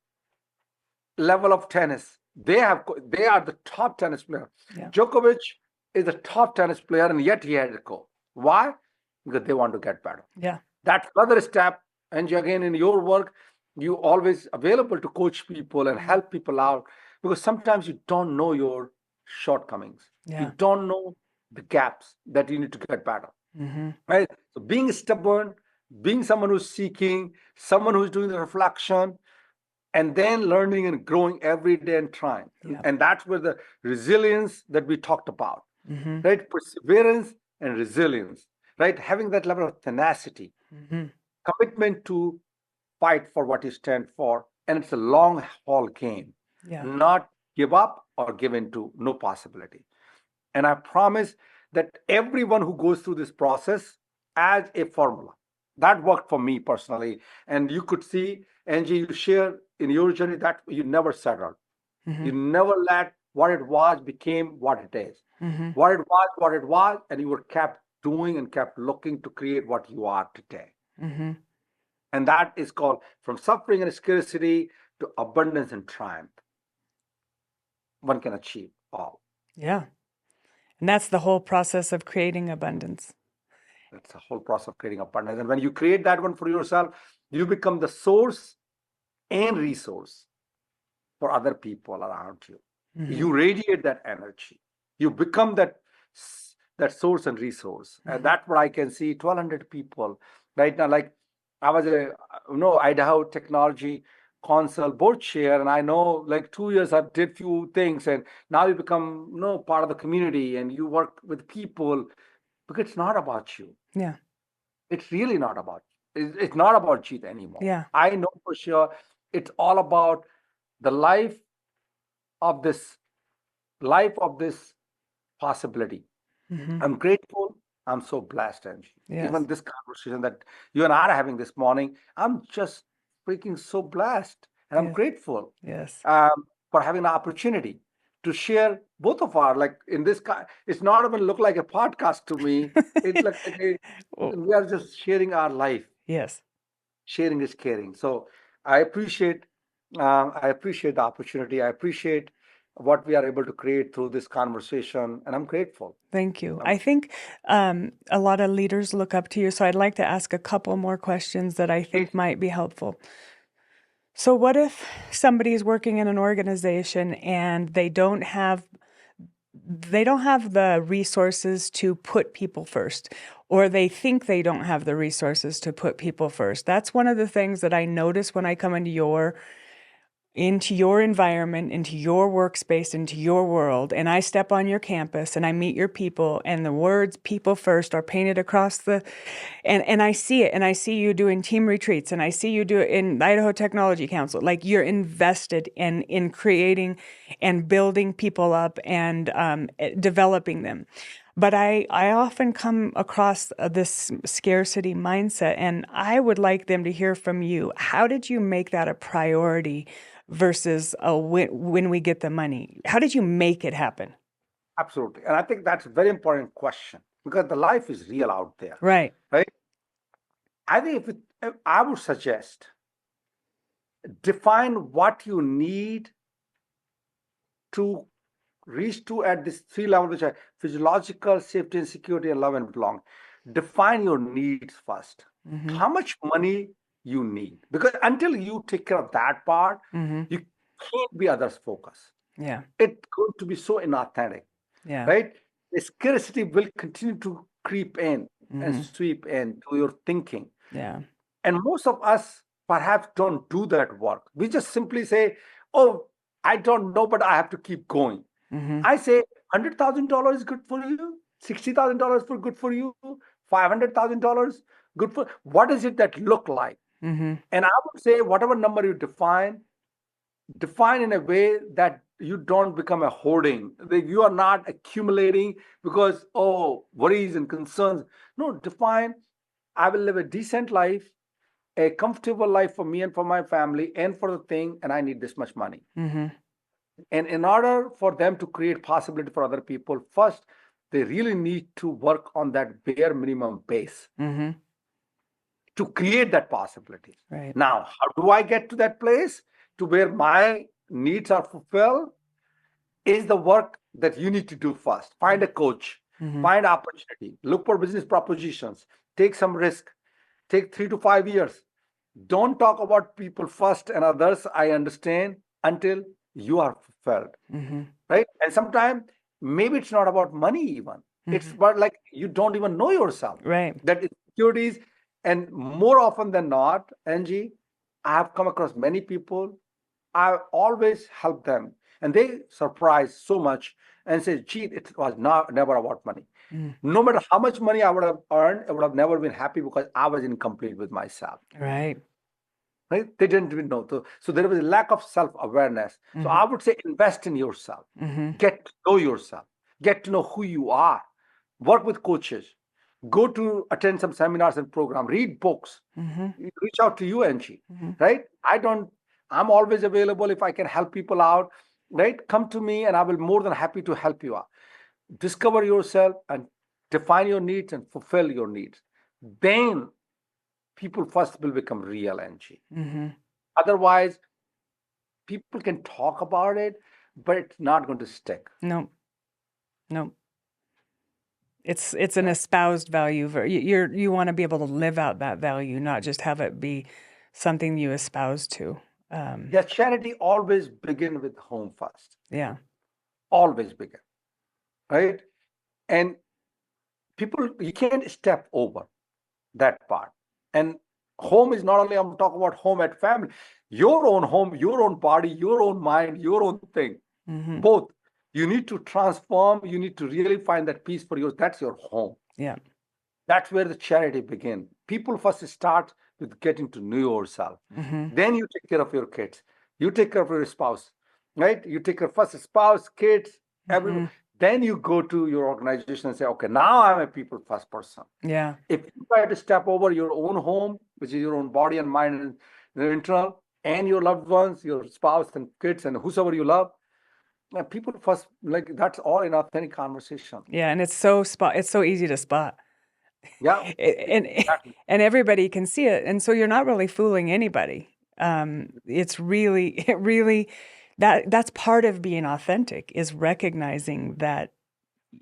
level of tennis. They are the top tennis player. Yeah. Djokovic is the top tennis player, and yet he had to go. Why? Because they want to get better. Yeah. That's another step. And again, in your work, you always available to coach people and help people out, because sometimes you don't know your shortcomings. Yeah. You don't know the gaps that you need to get better. Mm-hmm. Right? So being stubborn, being someone who's seeking, someone who's doing the reflection, and then learning and growing every day and trying. Yeah. And that's where the resilience that we talked about, Mm-hmm. right? Perseverance and resilience, right? Having that level of tenacity, Mm-hmm. commitment to fight for what you stand for. And it's a long haul game, Yeah. not give up or give into, no possibility. And I promise that everyone who goes through this process as a formula, that worked for me personally. And you could see, Angie, you share in your journey that you never settled. Mm-hmm. You never let what it was became what it is. Mm-hmm. What it was, and you were kept doing and kept looking to create what you are today. Mm-hmm. And that is called from suffering and scarcity to abundance and triumph. One can achieve all. Yeah. And that's the whole process of creating abundance. It's a whole process of creating abundance. And when you create that one for yourself, you become the source and resource for other people around you. Mm-hmm. You radiate that energy. You become that source and resource. Mm-hmm. And that's what I can see 1,200 people right now. Like I was a Idaho Technology Council board chair, and I know like 2 years I did few things, and now you become part of the community and you work with people, because it's not about you. Yeah. It's really not about you. It's not about Jeet anymore. Yeah. I know for sure it's all about the life of this possibility. Mm-hmm. I'm grateful. I'm so blessed, Angie. Yes. Even this conversation that you and I are having this morning, I'm just freaking so blessed, and I'm Yes. grateful Yes. for having the opportunity to share both of our, like in this it's not even look like a podcast to me. It's like we are just sharing our life. Yes. Sharing is caring. So I appreciate the opportunity. I appreciate what we are able to create through this conversation, and I'm grateful. Thank you. I think a lot of leaders look up to you, so I'd like to ask a couple more questions that I think might be helpful. So what if somebody is working in an organization and they don't have the resources to put people first, or they think they don't have the resources to put people first? That's one of the things that I notice when I come into your environment, into your workspace, into your world, and I step on your campus and I meet your people, and the words "people first" are painted across and I see it, and I see you doing team retreats, and I see you do it in Idaho Technology Council. Like, you're invested in creating and building people up and developing them. But I often come across this scarcity mindset, and I would like them to hear from you. How did you make that a priority versus when we get the money? How did you make it happen? Absolutely. And I think that's a very important question, because the life is real out there. Right. Right? I think if I would suggest, define what you need to reach to at this 3 level, which are physiological, safety and security, and love and belong. Define your needs first. Mm-hmm. How much money you need, because until you take care of that part, Mm-hmm. you can't be others focused. Yeah. It's going to be so inauthentic. Yeah. Right? The scarcity will continue to creep in Mm-hmm. and sweep in to your thinking. Yeah. And most of us perhaps don't do that work. We just simply say, oh, I don't know, but I have to keep going. Mm-hmm. I say $100,000 is good for you, $60,000 for good for you, $500,000 good for. What does it that look like? Mm-hmm. And I would say whatever number you define in a way that you don't become a hoarding. You are not accumulating because worries and concerns. No, define. I will live a decent life, a comfortable life for me and for my family and for the thing, and I need this much money. Mm-hmm. And in order for them to create possibility for other people, first, they really need to work on that bare minimum base. Mm-hmm. to create that possibility. Right. Now, how do I get to that place to where my needs are fulfilled? Is the work that you need to do first. Find a coach, find opportunity, look for business propositions, take some risk, take 3 to 5 years. Don't talk about people first and others, I understand, until you are fulfilled, right? And sometimes maybe it's not about money even. It's about like you don't even know yourself. Right. That insecurities, and more often than not, Angie, I have come across many people, I always help them, and they surprise so much and say, "Jeet, it was never about money. No matter how much money I would have earned, I would have never been happy because I was incomplete with myself." Right. Right? They didn't even know. So there was a lack of self-awareness. So I would say invest in yourself. Get to know yourself. Get to know who you are. Work with coaches. Go to attend some seminars and programs. Read books. Reach out to you, Angie. Right? I'm always available if I can help people out. Right? Come to me and I will be more than happy to help you out. Discover yourself and define your needs and fulfill your needs. Then people first will become real, Angie. Otherwise, people can talk about it, but it's not going to stick. No. It's an espoused value. You want to be able to live out that value, not just have it be something you espouse to. Yeah, charity always begin with home first. Yeah. Always begin, right? And people, you can't step over that part. And home is not only, I'm talking about home at family, your own home, your own body, your own mind, your own thing. Both. You need to transform. You need to really find that peace for yours. That's your home. Yeah. That's where the charity begins. People first start with getting to know yourself. Then you take care of your kids. You take care of your spouse, right? You take care of first spouse, kids, everyone. Then you go to your organization and say, okay, now I'm a people first person. Yeah. If you try to step over your own home, which is your own body and mind and the internal, and your loved ones, your spouse and kids and whosoever you love, people first, like that's all in authentic conversation. Yeah, and it's so easy to spot. Yeah. And everybody can see it, and so you're not really fooling anybody. It's really that's part of being authentic, is recognizing that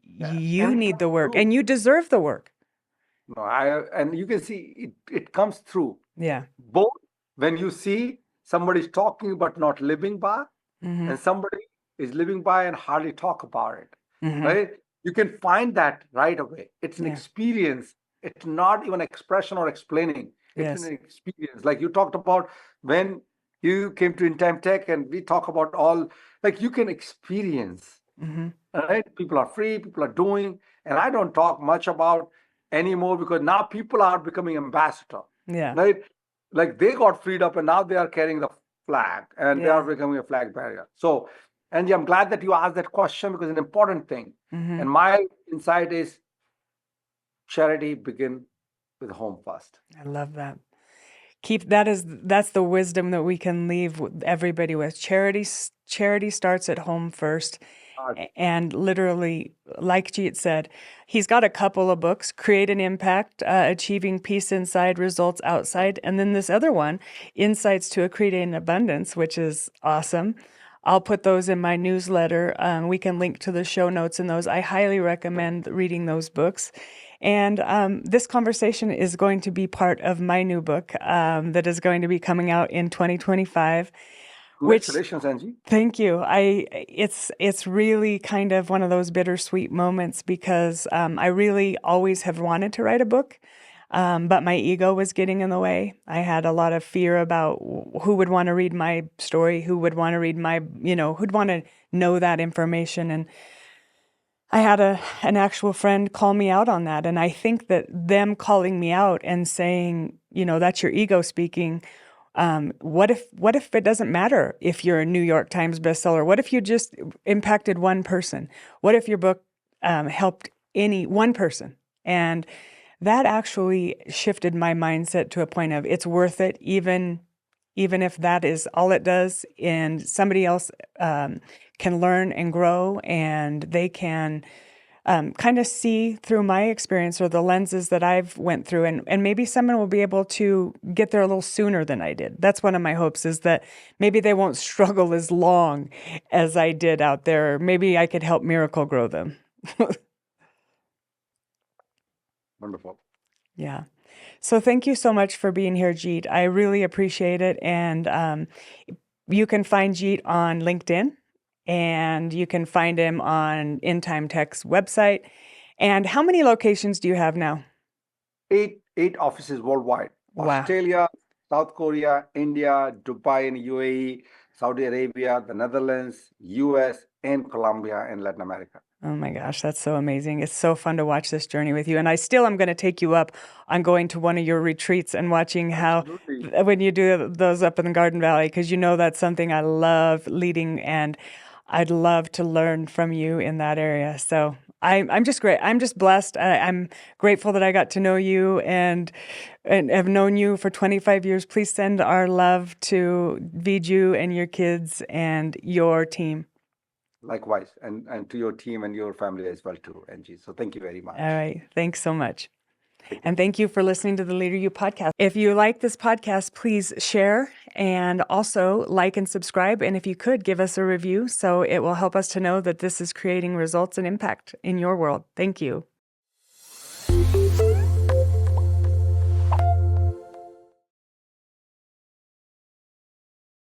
you need the work and you deserve the work. No, and you can see it comes through. Yeah. Both when you see somebody's talking but not living by, and somebody is living by and hardly talk about it, right? You can find that right away. It's an experience. It's not even expression or explaining. It's an experience. Like you talked about when you came to In Time Tech, and we talk about all, like you can experience, right? People are free, people are doing, and I don't talk much about anymore because now people are becoming ambassador, right? Like they got freed up and now they are carrying the flag and they are becoming a flag bearer. So, Angie, I'm glad that you asked that question because it's an important thing. And my insight is charity begin with home first. I love that. That's the wisdom that we can leave everybody with. Charity starts at home first. And literally, like Jeet said, he's got a couple of books, Create an Impact, Achieving Peace Inside, Results Outside. And then this other one, Insights to Creating Abundance, which is awesome. I'll put those in my newsletter. We can link to the show notes in those. I highly recommend reading those books. And this conversation is going to be part of my new book that is going to be coming out in 2025. Congratulations, Angie. Thank you. It's really kind of one of those bittersweet moments because I really always have wanted to write a book, but my ego was getting in the way. I had a lot of fear about who would want to read my story, who would want to read who'd want to know that information. And I had an actual friend call me out on that. And I think that them calling me out and saying, that's your ego speaking. What if it doesn't matter if you're a New York Times bestseller? What if you just impacted one person? What if your book helped one person? And that actually shifted my mindset to a point of it's worth it, even if that is all it does, and somebody else can learn and grow, and they can kind of see through my experience or the lenses that I've went through, and maybe someone will be able to get there a little sooner than I did. That's one of my hopes, is that maybe they won't struggle as long as I did out there. Maybe I could help Miracle grow them. Wonderful. Yeah. So thank you so much for being here, Jeet. I really appreciate it. And you can find Jeet on LinkedIn, and you can find him on In Time Tech's website. And how many locations do you have now? Eight offices worldwide. Wow. Australia, South Korea, India, Dubai and UAE, Saudi Arabia, the Netherlands, US, and Colombia and Latin America. Oh my gosh, that's so amazing. It's so fun to watch this journey with you. And I still am going to take you up on going to one of your retreats and watching how, Absolutely. when you do those up in the Garden Valley, because you know that's something I love leading, and I'd love to learn from you in that area. So I'm just great. I'm just blessed. I'm grateful that I got to know you and have known you for 25 years. Please send our love to Viju and your kids and your team. Likewise, and to your team and your family as well too, Angie. So thank you very much. All right. Thanks so much. And thank you for listening to the Leader You podcast. If you like this podcast, please share and also like and subscribe. And if you could, give us a review, so it will help us to know that this is creating results and impact in your world. Thank you.